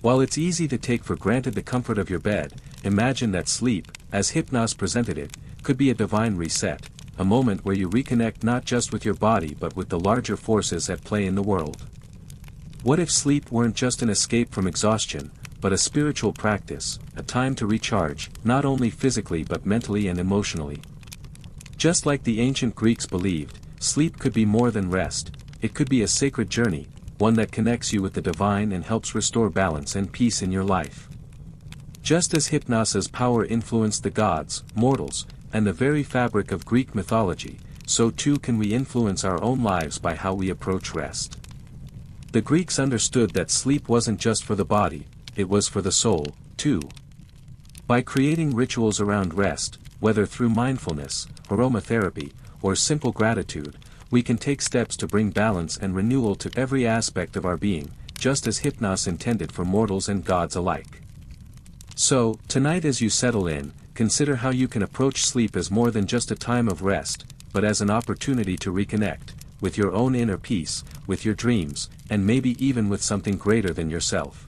While it's easy to take for granted the comfort of your bed, imagine that sleep, as Hypnos presented it, could be a divine reset, a moment where you reconnect not just with your body but with the larger forces at play in the world. What if sleep weren't just an escape from exhaustion, but a spiritual practice, a time to recharge, not only physically but mentally and emotionally? Just like the ancient Greeks believed, sleep could be more than rest, it could be a sacred journey, one that connects you with the divine and helps restore balance and peace in your life. Just as Hypnos's power influenced the gods, mortals, and the very fabric of Greek mythology, so too can we influence our own lives by how we approach rest. The Greeks understood that sleep wasn't just for the body, it was for the soul, too. By creating rituals around rest, whether through mindfulness, aromatherapy, or simple gratitude, we can take steps to bring balance and renewal to every aspect of our being, just as Hypnos intended for mortals and gods alike. So, tonight as you settle in, consider how you can approach sleep as more than just a time of rest, but as an opportunity to reconnect, with your own inner peace, with your dreams, and maybe even with something greater than yourself.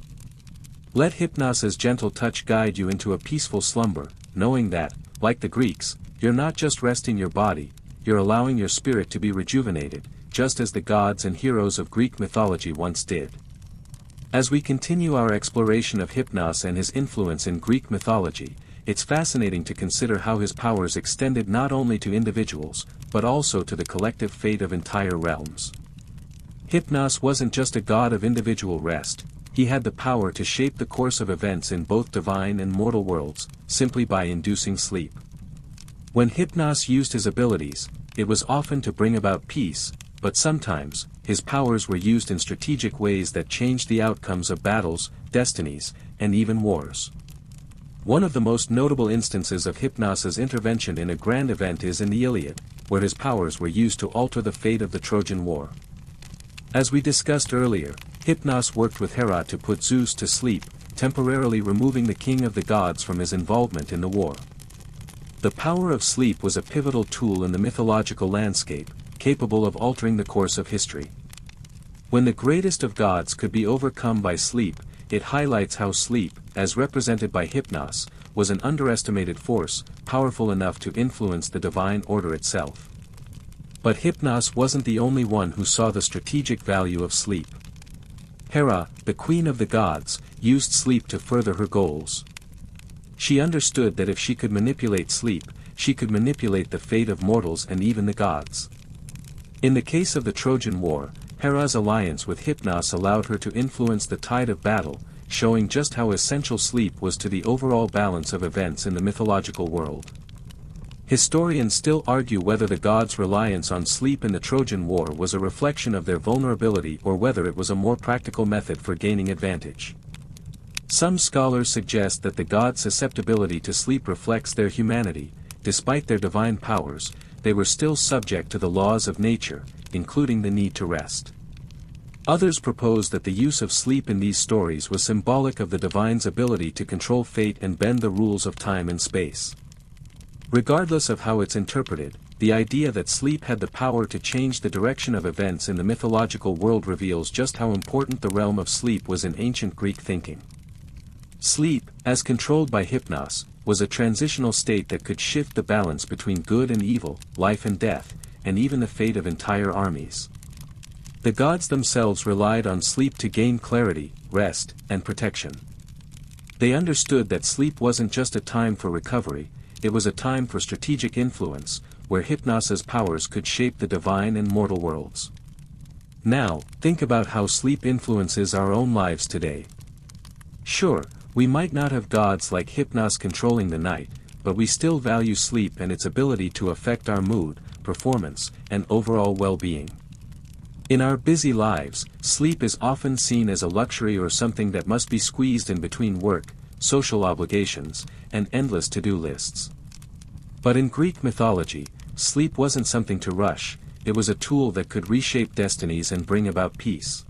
Let Hypnos's gentle touch guide you into a peaceful slumber, knowing that, like the Greeks, you're not just resting your body, you're allowing your spirit to be rejuvenated, just as the gods and heroes of Greek mythology once did. As we continue our exploration of Hypnos and his influence in Greek mythology, it's fascinating to consider how his powers extended not only to individuals, but also to the collective fate of entire realms. Hypnos wasn't just a god of individual rest, he had the power to shape the course of events in both divine and mortal worlds, simply by inducing sleep. When Hypnos used his abilities, it was often to bring about peace, but sometimes, his powers were used in strategic ways that changed the outcomes of battles, destinies, and even wars. One of the most notable instances of Hypnos's intervention in a grand event is in the Iliad, where his powers were used to alter the fate of the Trojan War. As we discussed earlier, Hypnos worked with Hera to put Zeus to sleep, temporarily removing the king of the gods from his involvement in the war. The power of sleep was a pivotal tool in the mythological landscape, capable of altering the course of history. When the greatest of gods could be overcome by sleep, it highlights how sleep, as represented by Hypnos, was an underestimated force, powerful enough to influence the divine order itself. But Hypnos wasn't the only one who saw the strategic value of sleep. Hera, the queen of the gods, used sleep to further her goals. She understood that if she could manipulate sleep, she could manipulate the fate of mortals and even the gods. In the case of the Trojan War, Hera's alliance with Hypnos allowed her to influence the tide of battle, showing just how essential sleep was to the overall balance of events in the mythological world. Historians still argue whether the gods' reliance on sleep in the Trojan War was a reflection of their vulnerability or whether it was a more practical method for gaining advantage. Some scholars suggest that the gods' susceptibility to sleep reflects their humanity. Despite their divine powers, they were still subject to the laws of nature, including the need to rest. Others propose that the use of sleep in these stories was symbolic of the divine's ability to control fate and bend the rules of time and space. Regardless of how it's interpreted, the idea that sleep had the power to change the direction of events in the mythological world reveals just how important the realm of sleep was in ancient Greek thinking. Sleep, as controlled by Hypnos, was a transitional state that could shift the balance between good and evil, life and death, and even the fate of entire armies. The gods themselves relied on sleep to gain clarity, rest, and protection. They understood that sleep wasn't just a time for recovery, it was a time for strategic influence, where Hypnos's powers could shape the divine and mortal worlds. Now, think about how sleep influences our own lives today. Sure, we might not have gods like Hypnos controlling the night, but we still value sleep and its ability to affect our mood, performance, and overall well-being. In our busy lives, sleep is often seen as a luxury or something that must be squeezed in between work, social obligations, and endless to-do lists. But in Greek mythology, sleep wasn't something to rush, it was a tool that could reshape destinies and bring about peace.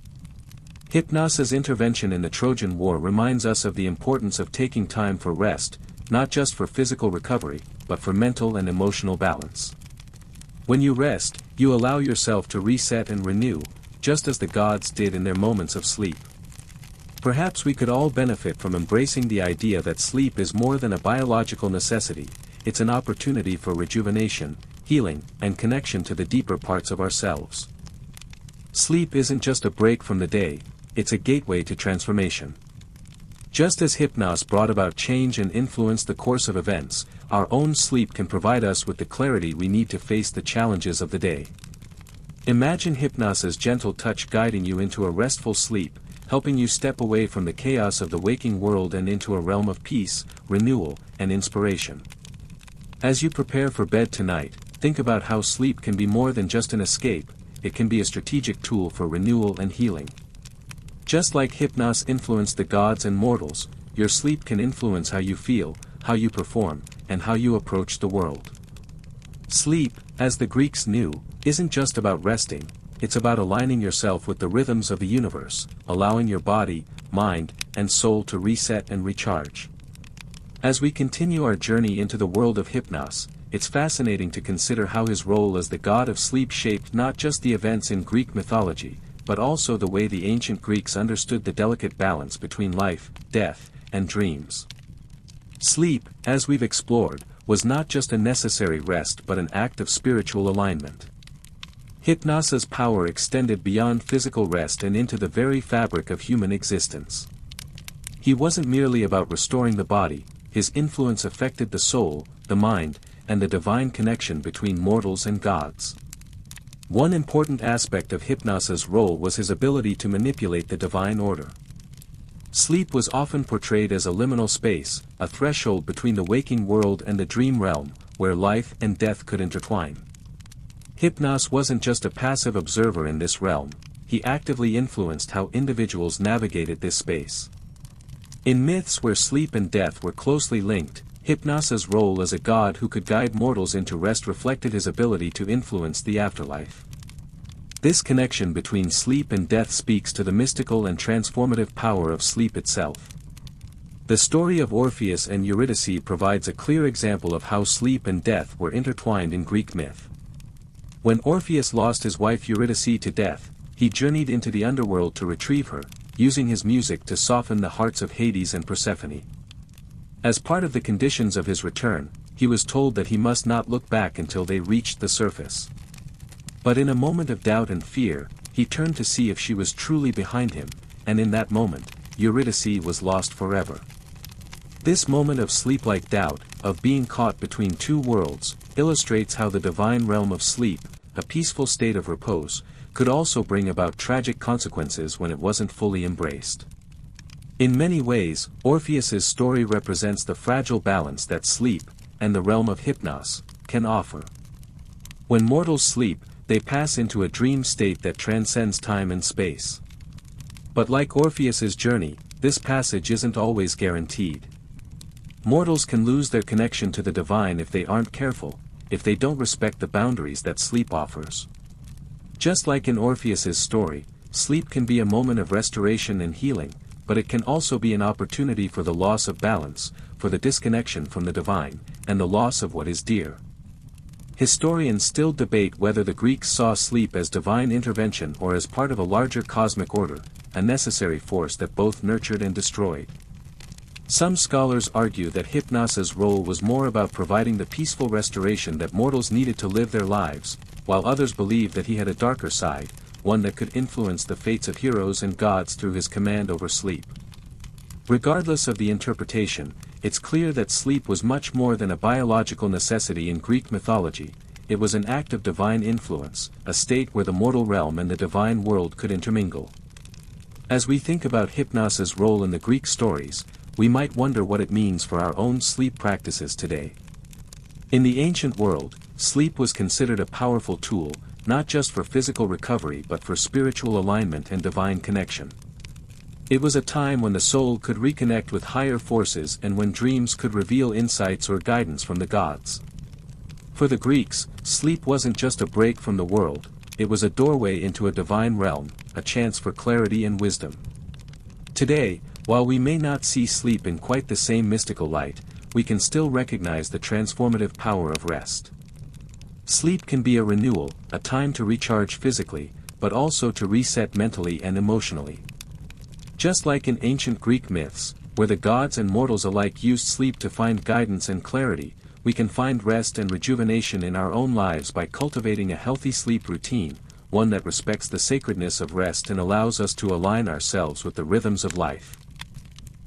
Hypnos' intervention in the Trojan War reminds us of the importance of taking time for rest, not just for physical recovery, but for mental and emotional balance. When you rest, you allow yourself to reset and renew, just as the gods did in their moments of sleep. Perhaps we could all benefit from embracing the idea that sleep is more than a biological necessity, it's an opportunity for rejuvenation, healing, and connection to the deeper parts of ourselves. Sleep isn't just a break from the day, it's a gateway to transformation. Just as Hypnos brought about change and influenced the course of events, our own sleep can provide us with the clarity we need to face the challenges of the day. Imagine Hypnos' gentle touch guiding you into a restful sleep, helping you step away from the chaos of the waking world and into a realm of peace, renewal, and inspiration. As you prepare for bed tonight, think about how sleep can be more than just an escape, it can be a strategic tool for renewal and healing. Just like Hypnos influenced the gods and mortals, your sleep can influence how you feel, how you perform, and how you approach the world. Sleep, as the Greeks knew, isn't just about resting, it's about aligning yourself with the rhythms of the universe, allowing your body, mind, and soul to reset and recharge. As we continue our journey into the world of Hypnos, it's fascinating to consider how his role as the god of sleep shaped not just the events in Greek mythology, but also the way the ancient Greeks understood the delicate balance between life, death, and dreams. Sleep, as we've explored, was not just a necessary rest but an act of spiritual alignment. Hypnos' power extended beyond physical rest and into the very fabric of human existence. He wasn't merely about restoring the body, his influence affected the soul, the mind, and the divine connection between mortals and gods. One important aspect of Hypnos' role was his ability to manipulate the divine order. Sleep was often portrayed as a liminal space, a threshold between the waking world and the dream realm, where life and death could intertwine. Hypnos wasn't just a passive observer in this realm, he actively influenced how individuals navigated this space. In myths where sleep and death were closely linked, Hypnos' role as a god who could guide mortals into rest reflected his ability to influence the afterlife. This connection between sleep and death speaks to the mystical and transformative power of sleep itself. The story of Orpheus and Eurydice provides a clear example of how sleep and death were intertwined in Greek myth. When Orpheus lost his wife Eurydice to death, he journeyed into the underworld to retrieve her, using his music to soften the hearts of Hades and Persephone. As part of the conditions of his return, he was told that he must not look back until they reached the surface. But in a moment of doubt and fear, he turned to see if she was truly behind him, and in that moment, Eurydice was lost forever. This moment of sleep-like doubt, of being caught between two worlds, illustrates how the divine realm of sleep, a peaceful state of repose, could also bring about tragic consequences when it wasn't fully embraced. In many ways, Orpheus's story represents the fragile balance that sleep, and the realm of Hypnos, can offer. When mortals sleep, they pass into a dream state that transcends time and space. But like Orpheus's journey, this passage isn't always guaranteed. Mortals can lose their connection to the divine if they aren't careful, if they don't respect the boundaries that sleep offers. Just like in Orpheus's story, sleep can be a moment of restoration and healing, but it can also be an opportunity for the loss of balance, for the disconnection from the divine, and the loss of what is dear. Historians still debate whether the Greeks saw sleep as divine intervention or as part of a larger cosmic order, a necessary force that both nurtured and destroyed. Some scholars argue that Hypnos' role was more about providing the peaceful restoration that mortals needed to live their lives, while others believe that he had a darker side, one that could influence the fates of heroes and gods through his command over sleep. Regardless of the interpretation, it's clear that sleep was much more than a biological necessity in Greek mythology, it was an act of divine influence, a state where the mortal realm and the divine world could intermingle. As we think about Hypnos' role in the Greek stories, we might wonder what it means for our own sleep practices today. In the ancient world, sleep was considered a powerful tool, not just for physical recovery but for spiritual alignment and divine connection. It was a time when the soul could reconnect with higher forces and when dreams could reveal insights or guidance from the gods. For the Greeks, sleep wasn't just a break from the world, it was a doorway into a divine realm, a chance for clarity and wisdom. Today, while we may not see sleep in quite the same mystical light, we can still recognize the transformative power of rest. Sleep can be a renewal, a time to recharge physically, but also to reset mentally and emotionally. Just like in ancient Greek myths, where the gods and mortals alike used sleep to find guidance and clarity, we can find rest and rejuvenation in our own lives by cultivating a healthy sleep routine, one that respects the sacredness of rest and allows us to align ourselves with the rhythms of life.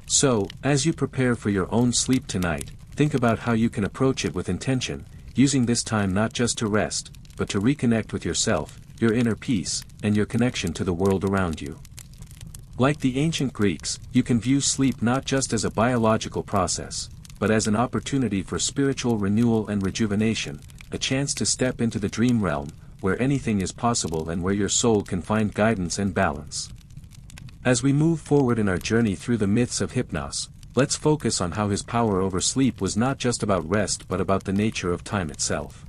So, as you prepare for your own sleep tonight, think about how you can approach it with intention, using this time not just to rest, but to reconnect with yourself, your inner peace, and your connection to the world around you. Like the ancient Greeks, you can view sleep not just as a biological process, but as an opportunity for spiritual renewal and rejuvenation, a chance to step into the dream realm, where anything is possible and where your soul can find guidance and balance. As we move forward in our journey through the myths of Hypnos, let's focus on how his power over sleep was not just about rest but about the nature of time itself.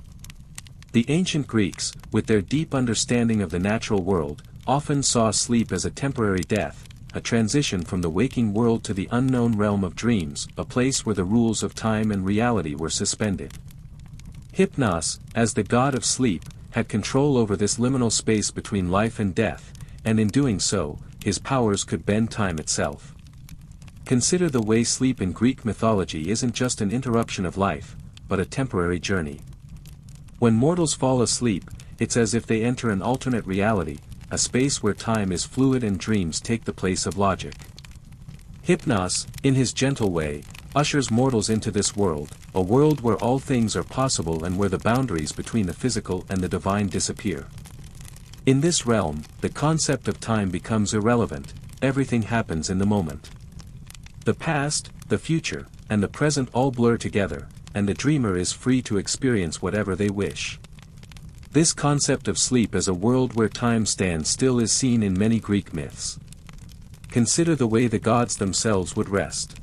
The ancient Greeks, with their deep understanding of the natural world, often saw sleep as a temporary death, a transition from the waking world to the unknown realm of dreams, a place where the rules of time and reality were suspended. Hypnos, as the god of sleep, had control over this liminal space between life and death, and in doing so, his powers could bend time itself. Consider the way sleep in Greek mythology isn't just an interruption of life, but a temporary journey. When mortals fall asleep, it's as if they enter an alternate reality, a space where time is fluid and dreams take the place of logic. Hypnos, in his gentle way, ushers mortals into this world, a world where all things are possible and where the boundaries between the physical and the divine disappear. In this realm, the concept of time becomes irrelevant, everything happens in the moment. The past, the future, and the present all blur together, and the dreamer is free to experience whatever they wish. This concept of sleep as a world where time stands still is seen in many Greek myths. Consider the way the gods themselves would rest.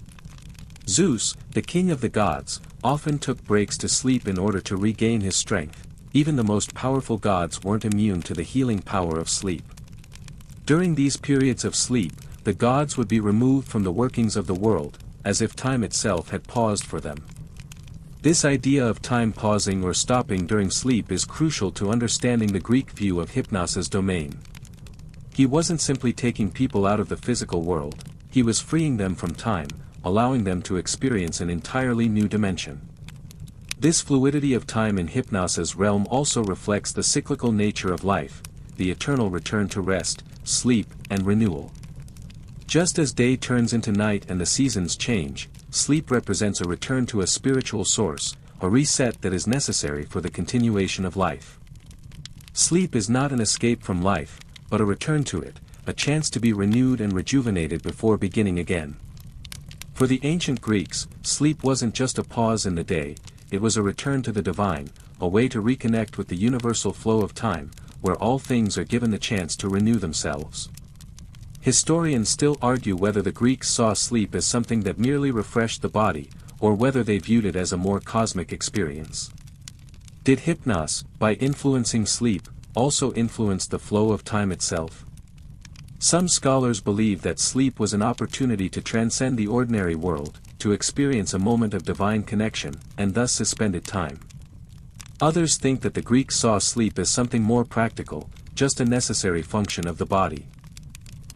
Zeus, the king of the gods, often took breaks to sleep in order to regain his strength. Even the most powerful gods weren't immune to the healing power of sleep. During these periods of sleep, the gods would be removed from the workings of the world, as if time itself had paused for them. This idea of time pausing or stopping during sleep is crucial to understanding the Greek view of Hypnos' domain. He wasn't simply taking people out of the physical world, he was freeing them from time, allowing them to experience an entirely new dimension. This fluidity of time in Hypnos' realm also reflects the cyclical nature of life, the eternal return to rest, sleep, and renewal. Just as day turns into night and the seasons change, sleep represents a return to a spiritual source, a reset that is necessary for the continuation of life. Sleep is not an escape from life, but a return to it, a chance to be renewed and rejuvenated before beginning again. For the ancient Greeks, sleep wasn't just a pause in the day, it was a return to the divine, a way to reconnect with the universal flow of time, where all things are given the chance to renew themselves. Historians still argue whether the Greeks saw sleep as something that merely refreshed the body, or whether they viewed it as a more cosmic experience. Did Hypnos, by influencing sleep, also influence the flow of time itself? Some scholars believe that sleep was an opportunity to transcend the ordinary world, to experience a moment of divine connection, and thus suspended time. Others think that the Greeks saw sleep as something more practical, just a necessary function of the body.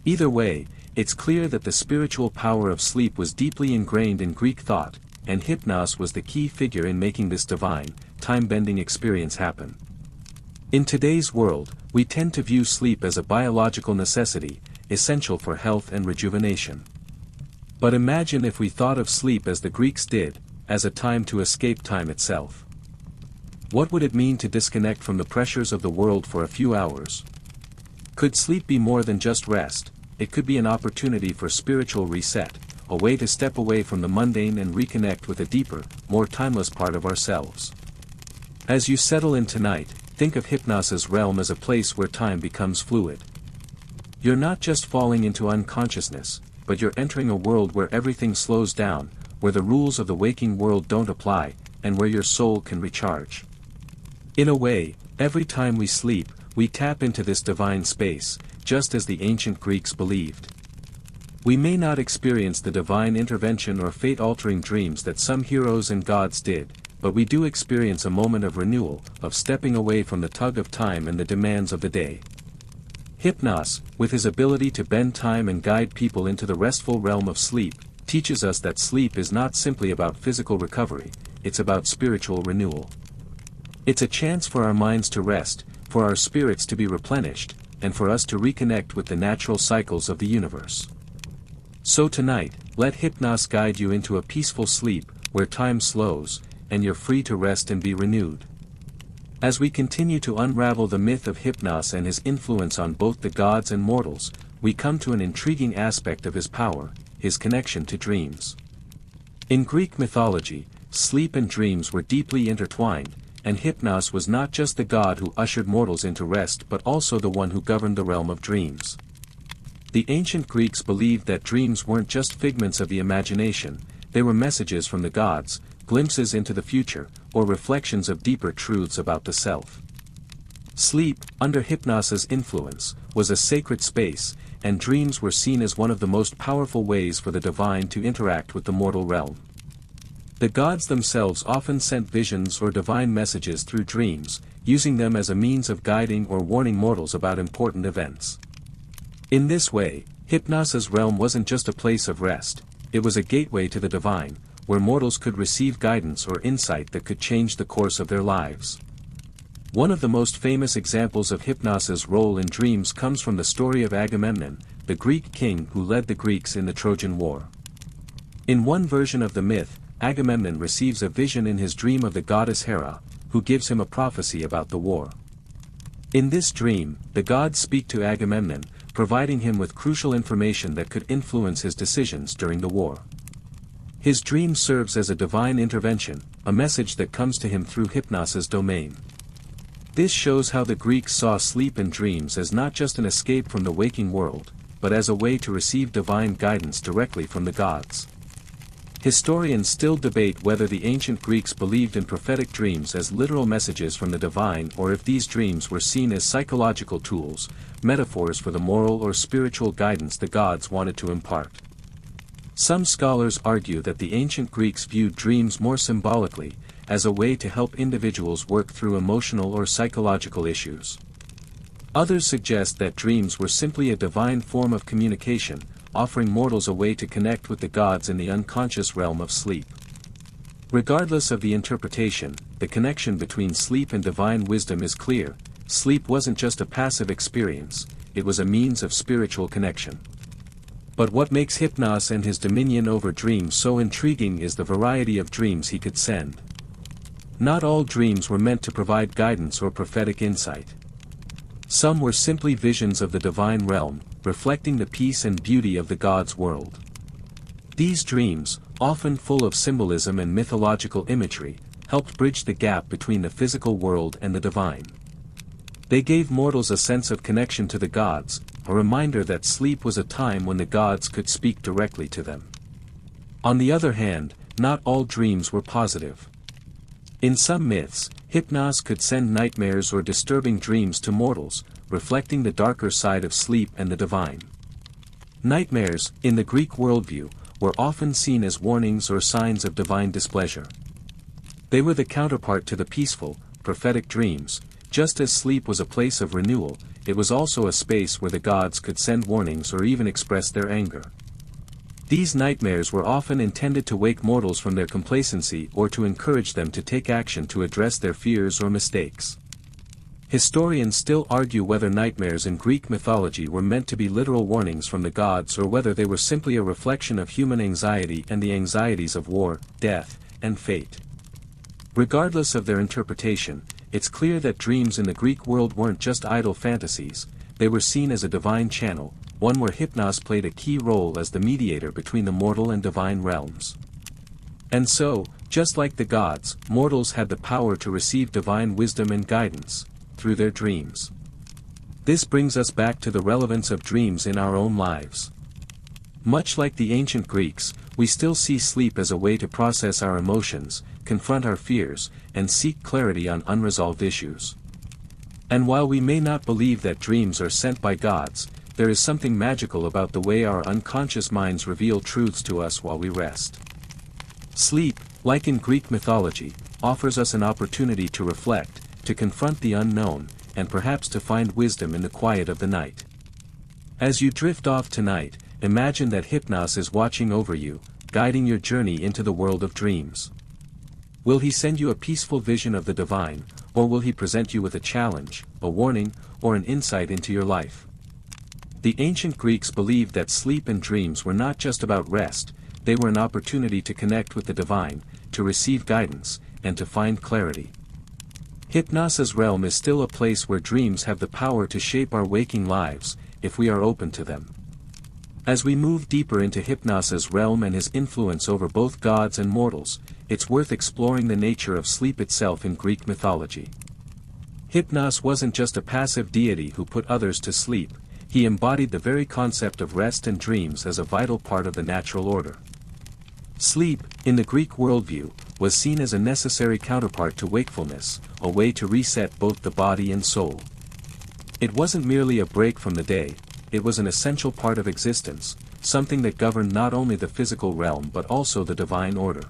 Either way, it's clear that the spiritual power of sleep was deeply ingrained in Greek thought, and Hypnos was the key figure in making this divine, time-bending experience happen. In today's world, we tend to view sleep as a biological necessity, essential for health and rejuvenation. But imagine if we thought of sleep as the Greeks did, as a time to escape time itself. What would it mean to disconnect from the pressures of the world for a few hours? Could sleep be more than just rest? It could be an opportunity for spiritual reset, a way to step away from the mundane and reconnect with a deeper, more timeless part of ourselves. As you settle in tonight, think of Hypnos' realm as a place where time becomes fluid. You're not just falling into unconsciousness, but you're entering a world where everything slows down, where the rules of the waking world don't apply, and where your soul can recharge. In a way, every time we sleep, we tap into this divine space, just as the ancient Greeks believed. We may not experience the divine intervention or fate-altering dreams that some heroes and gods did, but we do experience a moment of renewal, of stepping away from the tug of time and the demands of the day. Hypnos, with his ability to bend time and guide people into the restful realm of sleep, teaches us that sleep is not simply about physical recovery, it's about spiritual renewal. It's a chance for our minds to rest, for our spirits to be replenished, and for us to reconnect with the natural cycles of the universe. So tonight, let Hypnos guide you into a peaceful sleep, where time slows, and you're free to rest and be renewed. As we continue to unravel the myth of Hypnos and his influence on both the gods and mortals, we come to an intriguing aspect of his power, his connection to dreams. In Greek mythology, sleep and dreams were deeply intertwined, and Hypnos was not just the god who ushered mortals into rest but also the one who governed the realm of dreams. The ancient Greeks believed that dreams weren't just figments of the imagination, they were messages from the gods, glimpses into the future, or reflections of deeper truths about the self. Sleep, under Hypnos' influence, was a sacred space, and dreams were seen as one of the most powerful ways for the divine to interact with the mortal realm. The gods themselves often sent visions or divine messages through dreams, using them as a means of guiding or warning mortals about important events. In this way, Hypnos' realm wasn't just a place of rest, it was a gateway to the divine, where mortals could receive guidance or insight that could change the course of their lives. One of the most famous examples of Hypnos' role in dreams comes from the story of Agamemnon, the Greek king who led the Greeks in the Trojan War. In one version of the myth, Agamemnon receives a vision in his dream of the goddess Hera, who gives him a prophecy about the war. In this dream, the gods speak to Agamemnon, providing him with crucial information that could influence his decisions during the war. His dream serves as a divine intervention, a message that comes to him through Hypnos' domain. This shows how the Greeks saw sleep and dreams as not just an escape from the waking world, but as a way to receive divine guidance directly from the gods. Historians still debate whether the ancient Greeks believed in prophetic dreams as literal messages from the divine or if these dreams were seen as psychological tools, metaphors for the moral or spiritual guidance the gods wanted to impart. Some scholars argue that the ancient Greeks viewed dreams more symbolically, as a way to help individuals work through emotional or psychological issues. Others suggest that dreams were simply a divine form of communication, offering mortals a way to connect with the gods in the unconscious realm of sleep. Regardless of the interpretation, the connection between sleep and divine wisdom is clear. Sleep wasn't just a passive experience, it was a means of spiritual connection. But what makes Hypnos and his dominion over dreams so intriguing is the variety of dreams he could send. Not all dreams were meant to provide guidance or prophetic insight. Some were simply visions of the divine realm, reflecting the peace and beauty of the gods' world. These dreams, often full of symbolism and mythological imagery, helped bridge the gap between the physical world and the divine. They gave mortals a sense of connection to the gods, a reminder that sleep was a time when the gods could speak directly to them. On the other hand, not all dreams were positive. In some myths, Hypnos could send nightmares or disturbing dreams to mortals, reflecting the darker side of sleep and the divine. Nightmares, in the Greek worldview, were often seen as warnings or signs of divine displeasure. They were the counterpart to the peaceful, prophetic dreams. Just as sleep was a place of renewal, it was also a space where the gods could send warnings or even express their anger. These nightmares were often intended to wake mortals from their complacency or to encourage them to take action to address their fears or mistakes. Historians still argue whether nightmares in Greek mythology were meant to be literal warnings from the gods or whether they were simply a reflection of human anxiety and the anxieties of war, death, and fate. Regardless of their interpretation, it's clear that dreams in the Greek world weren't just idle fantasies, they were seen as a divine channel, one where Hypnos played a key role as the mediator between the mortal and divine realms. And so, just like the gods, mortals had the power to receive divine wisdom and guidance. through their dreams. This brings us back to the relevance of dreams in our own lives. Much like the ancient Greeks, we still see sleep as a way to process our emotions, confront our fears, and seek clarity on unresolved issues. And while we may not believe that dreams are sent by gods, there is something magical about the way our unconscious minds reveal truths to us while we rest. Sleep, like in Greek mythology, offers us an opportunity to reflect, to confront the unknown, and perhaps to find wisdom in the quiet of the night. As you drift off tonight, imagine that Hypnos is watching over you, guiding your journey into the world of dreams. Will he send you a peaceful vision of the divine, or will he present you with a challenge, a warning, or an insight into your life? The ancient Greeks believed that sleep and dreams were not just about rest, they were an opportunity to connect with the divine, to receive guidance, and to find clarity. Hypnos' realm is still a place where dreams have the power to shape our waking lives, if we are open to them. As we move deeper into Hypnos' realm and his influence over both gods and mortals, it's worth exploring the nature of sleep itself in Greek mythology. Hypnos wasn't just a passive deity who put others to sleep, he embodied the very concept of rest and dreams as a vital part of the natural order. Sleep, in the Greek worldview, was seen as a necessary counterpart to wakefulness, a way to reset both the body and soul. It wasn't merely a break from the day, it was an essential part of existence, something that governed not only the physical realm but also the divine order.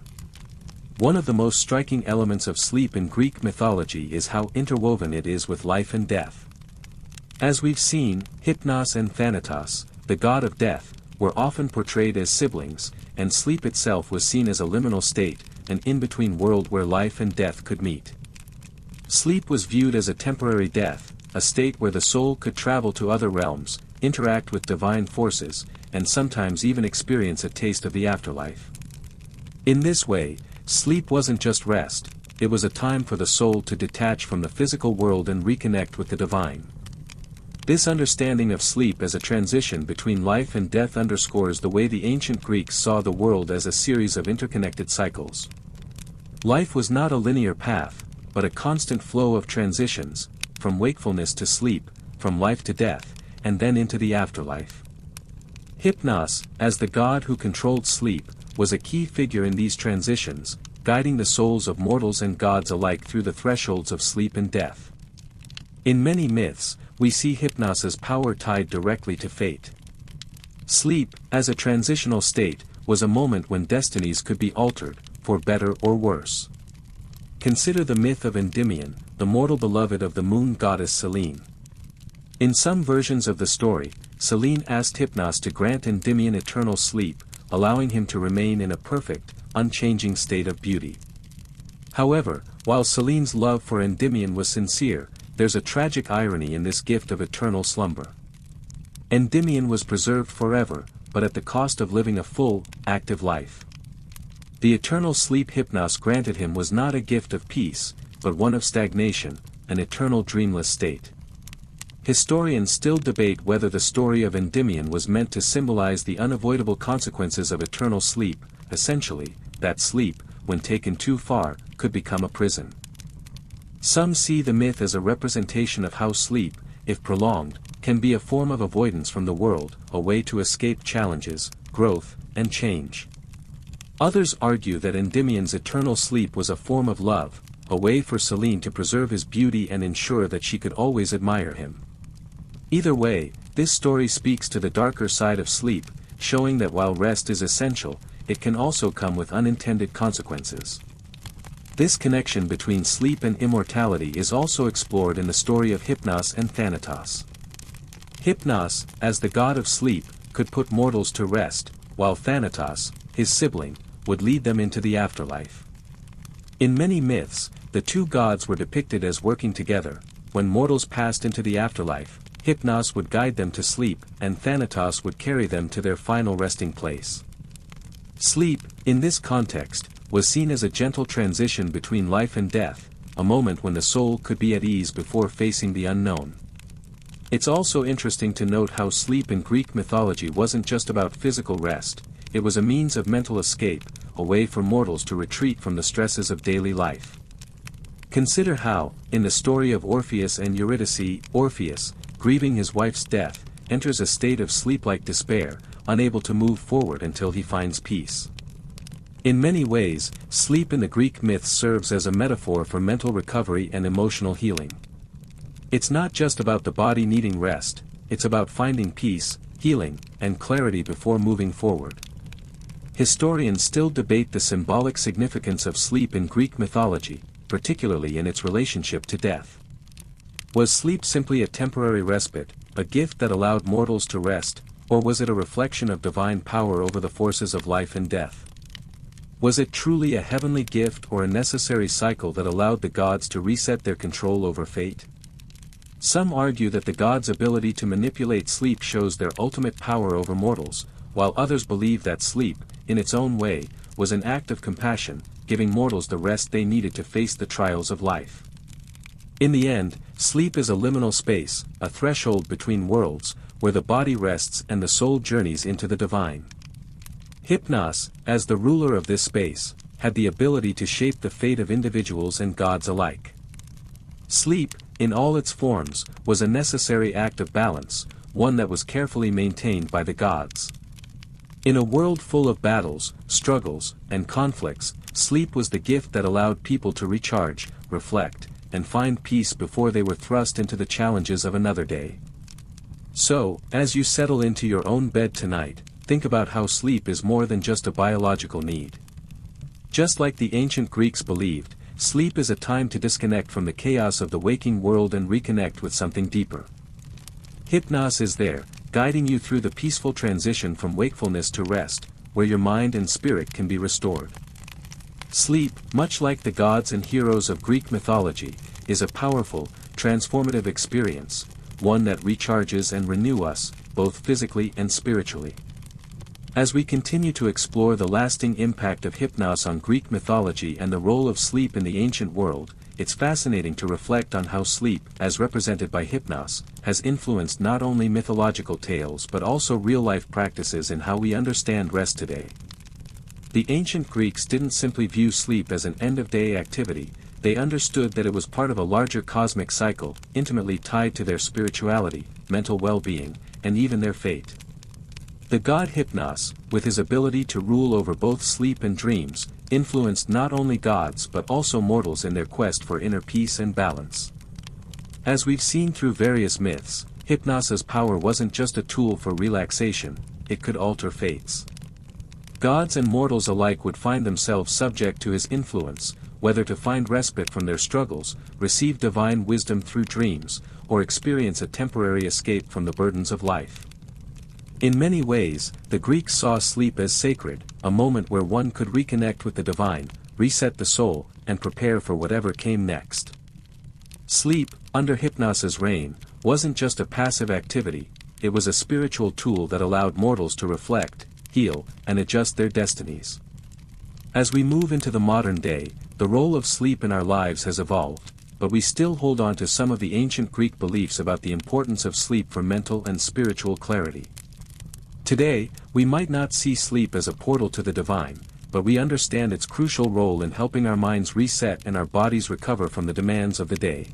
One of the most striking elements of sleep in Greek mythology is how interwoven it is with life and death. As we've seen, Hypnos and Thanatos, the god of death, were often portrayed as siblings, and sleep itself was seen as a liminal state, an in-between world where life and death could meet. Sleep was viewed as a temporary death, a state where the soul could travel to other realms, interact with divine forces, and sometimes even experience a taste of the afterlife. In this way, sleep wasn't just rest, it was a time for the soul to detach from the physical world and reconnect with the divine. This understanding of sleep as a transition between life and death underscores the way the ancient Greeks saw the world as a series of interconnected cycles. Life was not a linear path, but a constant flow of transitions, from wakefulness to sleep, from life to death, and then into the afterlife. Hypnos, as the god who controlled sleep, was a key figure in these transitions, guiding the souls of mortals and gods alike through the thresholds of sleep and death. In many myths, we see Hypnos' power tied directly to fate. Sleep, as a transitional state, was a moment when destinies could be altered, for better or worse. Consider the myth of Endymion, the mortal beloved of the moon goddess Selene. In some versions of the story, Selene asked Hypnos to grant Endymion eternal sleep, allowing him to remain in a perfect, unchanging state of beauty. However, while Selene's love for Endymion was sincere, there's a tragic irony in this gift of eternal slumber. Endymion was preserved forever, but at the cost of living a full, active life. The eternal sleep Hypnos granted him was not a gift of peace, but one of stagnation, an eternal dreamless state. Historians still debate whether the story of Endymion was meant to symbolize the unavoidable consequences of eternal sleep, essentially, that sleep, when taken too far, could become a prison. Some see the myth as a representation of how sleep, if prolonged, can be a form of avoidance from the world, a way to escape challenges, growth, and change. Others argue that Endymion's eternal sleep was a form of love, a way for Selene to preserve his beauty and ensure that she could always admire him. Either way, this story speaks to the darker side of sleep, showing that while rest is essential, it can also come with unintended consequences. This connection between sleep and immortality is also explored in the story of Hypnos and Thanatos. Hypnos, as the god of sleep, could put mortals to rest, while Thanatos, his sibling, would lead them into the afterlife. In many myths, the two gods were depicted as working together. When mortals passed into the afterlife, Hypnos would guide them to sleep, and Thanatos would carry them to their final resting place. Sleep, in this context, was seen as a gentle transition between life and death, a moment when the soul could be at ease before facing the unknown. It's also interesting to note how sleep in Greek mythology wasn't just about physical rest, it was a means of mental escape, a way for mortals to retreat from the stresses of daily life. Consider how, in the story of Orpheus and Eurydice, Orpheus, grieving his wife's death, enters a state of sleep-like despair, unable to move forward until he finds peace. In many ways, sleep in the Greek myths serves as a metaphor for mental recovery and emotional healing. It's not just about the body needing rest, it's about finding peace, healing, and clarity before moving forward. Historians still debate the symbolic significance of sleep in Greek mythology, particularly in its relationship to death. Was sleep simply a temporary respite, a gift that allowed mortals to rest, or was it a reflection of divine power over the forces of life and death? Was it truly a heavenly gift or a necessary cycle that allowed the gods to reset their control over fate? Some argue that the gods' ability to manipulate sleep shows their ultimate power over mortals, while others believe that sleep, in its own way, was an act of compassion, giving mortals the rest they needed to face the trials of life. In the end, sleep is a liminal space, a threshold between worlds, where the body rests and the soul journeys into the divine. Hypnos, as the ruler of this space, had the ability to shape the fate of individuals and gods alike. Sleep, in all its forms, was a necessary act of balance, one that was carefully maintained by the gods. In a world full of battles, struggles, and conflicts, sleep was the gift that allowed people to recharge, reflect, and find peace before they were thrust into the challenges of another day. So, as you settle into your own bed tonight, think about how sleep is more than just a biological need. Just like the ancient Greeks believed, sleep is a time to disconnect from the chaos of the waking world and reconnect with something deeper. Hypnos is there, guiding you through the peaceful transition from wakefulness to rest, where your mind and spirit can be restored. Sleep, much like the gods and heroes of Greek mythology, is a powerful, transformative experience, one that recharges and renews us, both physically and spiritually. As we continue to explore the lasting impact of Hypnos on Greek mythology and the role of sleep in the ancient world, it's fascinating to reflect on how sleep, as represented by Hypnos, has influenced not only mythological tales but also real-life practices in how we understand rest today. The ancient Greeks didn't simply view sleep as an end-of-day activity, they understood that it was part of a larger cosmic cycle, intimately tied to their spirituality, mental well-being, and even their fate. The god Hypnos, with his ability to rule over both sleep and dreams, influenced not only gods but also mortals in their quest for inner peace and balance. As we've seen through various myths, Hypnos's power wasn't just a tool for relaxation, it could alter fates. Gods and mortals alike would find themselves subject to his influence, whether to find respite from their struggles, receive divine wisdom through dreams, or experience a temporary escape from the burdens of life. In many ways, the Greeks saw sleep as sacred, a moment where one could reconnect with the divine, reset the soul, and prepare for whatever came next. Sleep, under Hypnos's reign, wasn't just a passive activity, it was a spiritual tool that allowed mortals to reflect, heal, and adjust their destinies. As we move into the modern day, the role of sleep in our lives has evolved, but we still hold on to some of the ancient Greek beliefs about the importance of sleep for mental and spiritual clarity. Today, we might not see sleep as a portal to the divine, but we understand its crucial role in helping our minds reset and our bodies recover from the demands of the day.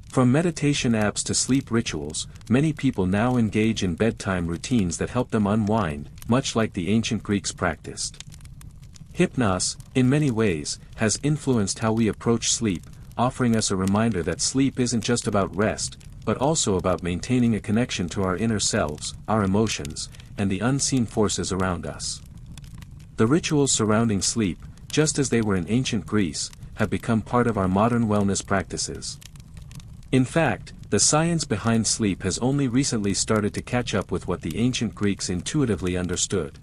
From meditation apps to sleep rituals, many people now engage in bedtime routines that help them unwind, much like the ancient Greeks practiced. Hypnos, in many ways, has influenced how we approach sleep, offering us a reminder that sleep isn't just about rest, but also about maintaining a connection to our inner selves, our emotions, and the unseen forces around us. The rituals surrounding sleep, just as they were in ancient Greece, have become part of our modern wellness practices. In fact, the science behind sleep has only recently started to catch up with what the ancient Greeks intuitively understood.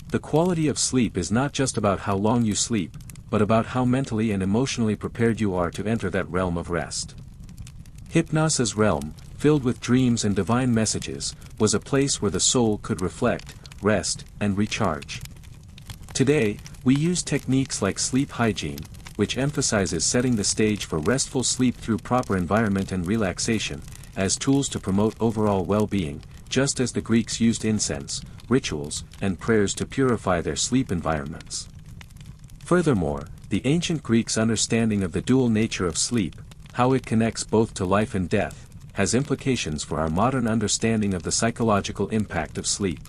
The quality of sleep is not just about how long you sleep, but about how mentally and emotionally prepared you are to enter that realm of rest. Hypnos's realm, filled with dreams and divine messages, was a place where the soul could reflect, rest, and recharge. Today, we use techniques like sleep hygiene, which emphasizes setting the stage for restful sleep through proper environment and relaxation, as tools to promote overall well-being, just as the Greeks used incense, rituals, and prayers to purify their sleep environments. Furthermore, The ancient Greeks' understanding of the dual nature of sleep, how it connects both to life and death, has implications for our modern understanding of the psychological impact of sleep.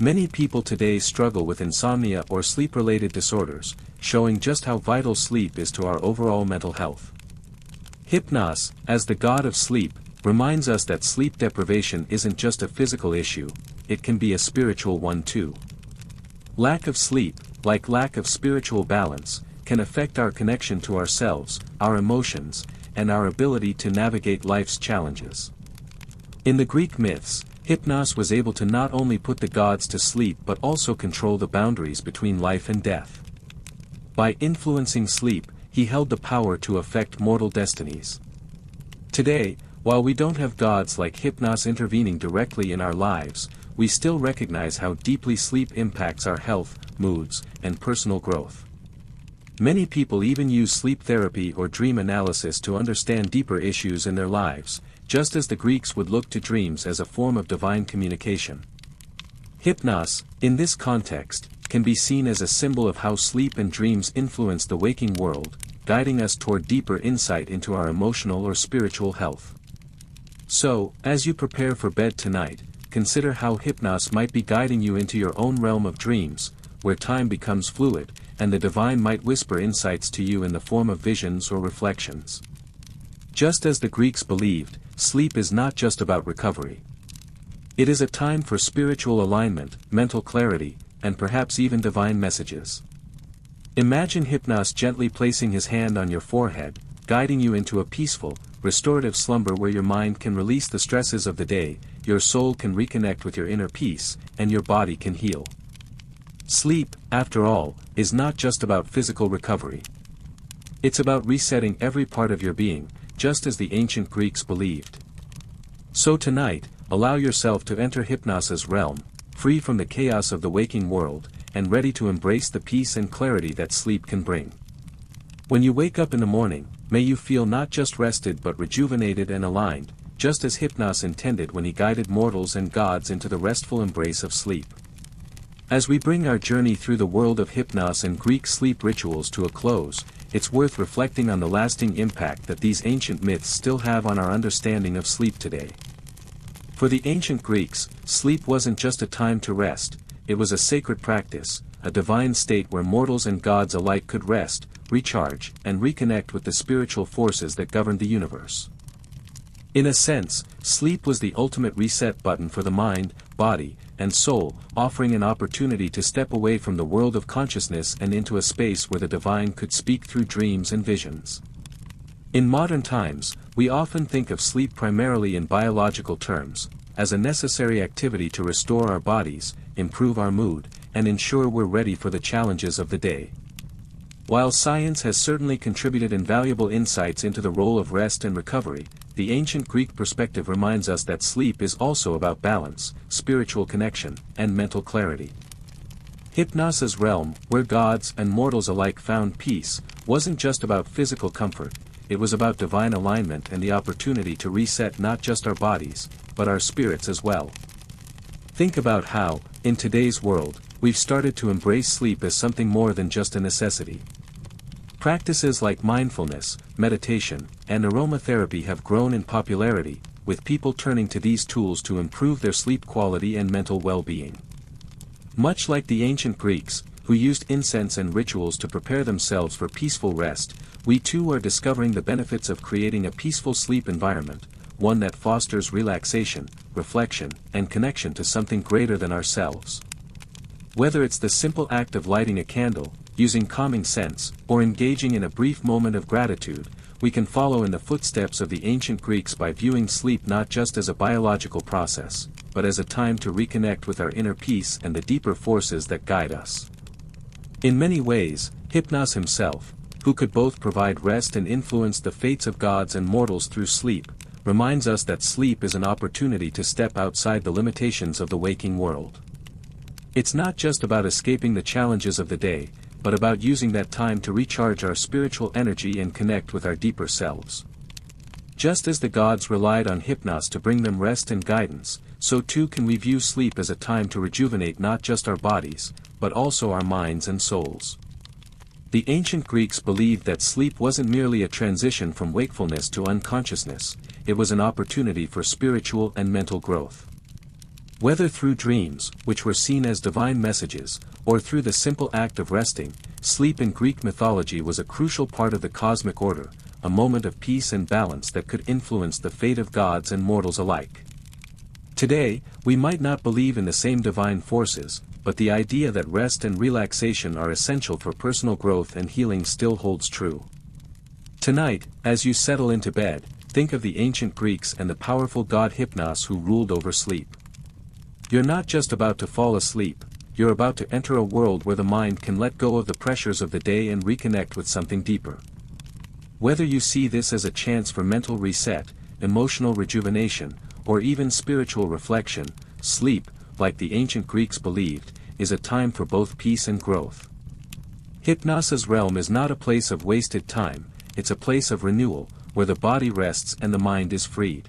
Many people today struggle with insomnia or sleep-related disorders, showing just how vital sleep is to our overall mental health. Hypnos, as the god of sleep, reminds us that sleep deprivation isn't just a physical issue, it can be a spiritual one too. Lack of sleep, like lack of spiritual balance, can affect our connection to ourselves, our emotions, and our ability to navigate life's challenges. In the Greek myths, Hypnos was able to not only put the gods to sleep but also control the boundaries between life and death. By influencing sleep, he held the power to affect mortal destinies. Today, while we don't have gods like Hypnos intervening directly in our lives, we still recognize how deeply sleep impacts our health, moods, and personal growth. Many people even use sleep therapy or dream analysis to understand deeper issues in their lives, just as the Greeks would look to dreams as a form of divine communication. Hypnos, in this context, can be seen as a symbol of how sleep and dreams influence the waking world, guiding us toward deeper insight into our emotional or spiritual health. So, as you prepare for bed tonight, consider how Hypnos might be guiding you into your own realm of dreams, where time becomes fluid, and the divine might whisper insights to you in the form of visions or reflections. Just as the Greeks believed, sleep is not just about recovery. It is a time for spiritual alignment, mental clarity, and perhaps even divine messages. Imagine Hypnos gently placing his hand on your forehead, guiding you into a peaceful, restorative slumber where your mind can release the stresses of the day, your soul can reconnect with your inner peace, and your body can heal. Sleep, after all, is not just about physical recovery. It's about resetting every part of your being, just as the ancient Greeks believed. So tonight, allow yourself to enter Hypnos's realm, free from the chaos of the waking world, and ready to embrace the peace and clarity that sleep can bring. When you wake up in the morning, may you feel not just rested but rejuvenated and aligned, just as Hypnos intended when he guided mortals and gods into the restful embrace of sleep. As we bring our journey through the world of Hypnos and Greek sleep rituals to a close, it's worth reflecting on the lasting impact that these ancient myths still have on our understanding of sleep today. For the ancient Greeks, sleep wasn't just a time to rest, it was a sacred practice, a divine state where mortals and gods alike could rest, recharge, and reconnect with the spiritual forces that governed the universe. In a sense, sleep was the ultimate reset button for the mind, body, and soul, offering an opportunity to step away from the world of consciousness and into a space where the divine could speak through dreams and visions. In modern times, we often think of sleep primarily in biological terms, as a necessary activity to restore our bodies, improve our mood, and ensure we're ready for the challenges of the day. While science has certainly contributed invaluable insights into the role of rest and recovery, the ancient Greek perspective reminds us that sleep is also about balance, spiritual connection, and mental clarity. Hypnos's realm, where gods and mortals alike found peace, wasn't just about physical comfort, it was about divine alignment and the opportunity to reset not just our bodies, but our spirits as well. Think about how, in today's world, we've started to embrace sleep as something more than just a necessity. Practices like mindfulness, meditation, and aromatherapy have grown in popularity, with people turning to these tools to improve their sleep quality and mental well-being. Much like the ancient Greeks, who used incense and rituals to prepare themselves for peaceful rest, we too are discovering the benefits of creating a peaceful sleep environment, one that fosters relaxation, reflection, and connection to something greater than ourselves. Whether it's the simple act of lighting a candle, using calming scents, or engaging in a brief moment of gratitude, we can follow in the footsteps of the ancient Greeks by viewing sleep not just as a biological process, but as a time to reconnect with our inner peace and the deeper forces that guide us. In many ways, Hypnos himself, who could both provide rest and influence the fates of gods and mortals through sleep, reminds us that sleep is an opportunity to step outside the limitations of the waking world. It's not just about escaping the challenges of the day, but about using that time to recharge our spiritual energy and connect with our deeper selves. Just as the gods relied on Hypnos to bring them rest and guidance, so too can we view sleep as a time to rejuvenate not just our bodies, but also our minds and souls. The ancient Greeks believed that sleep wasn't merely a transition from wakefulness to unconsciousness, it was an opportunity for spiritual and mental growth. Whether through dreams, which were seen as divine messages, or through the simple act of resting, sleep in Greek mythology was a crucial part of the cosmic order, a moment of peace and balance that could influence the fate of gods and mortals alike. Today, we might not believe in the same divine forces, but the idea that rest and relaxation are essential for personal growth and healing still holds true. Tonight, as you settle into bed, think of the ancient Greeks and the powerful god Hypnos who ruled over sleep. You're not just about to fall asleep, you're about to enter a world where the mind can let go of the pressures of the day and reconnect with something deeper. Whether you see this as a chance for mental reset, emotional rejuvenation, or even spiritual reflection, sleep, like the ancient Greeks believed, is a time for both peace and growth. Hypnos's realm is not a place of wasted time, it's a place of renewal, where the body rests and the mind is freed.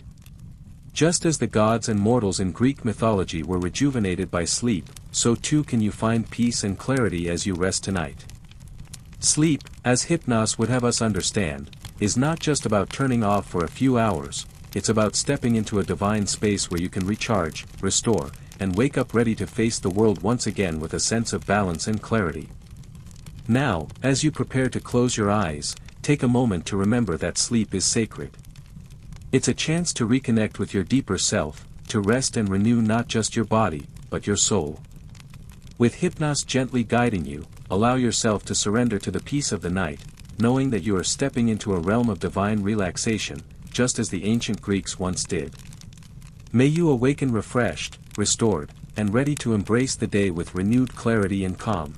Just as the gods and mortals in Greek mythology were rejuvenated by sleep, so too can you find peace and clarity as you rest tonight. Sleep, as Hypnos would have us understand, is not just about turning off for a few hours, it's about stepping into a divine space where you can recharge, restore, and wake up ready to face the world once again with a sense of balance and clarity. Now, as you prepare to close your eyes, take a moment to remember that sleep is sacred. It's a chance to reconnect with your deeper self, to rest and renew not just your body, but your soul. With Hypnos gently guiding you, allow yourself to surrender to the peace of the night, knowing that you are stepping into a realm of divine relaxation, just as the ancient Greeks once did. May you awaken refreshed, restored, and ready to embrace the day with renewed clarity and calm.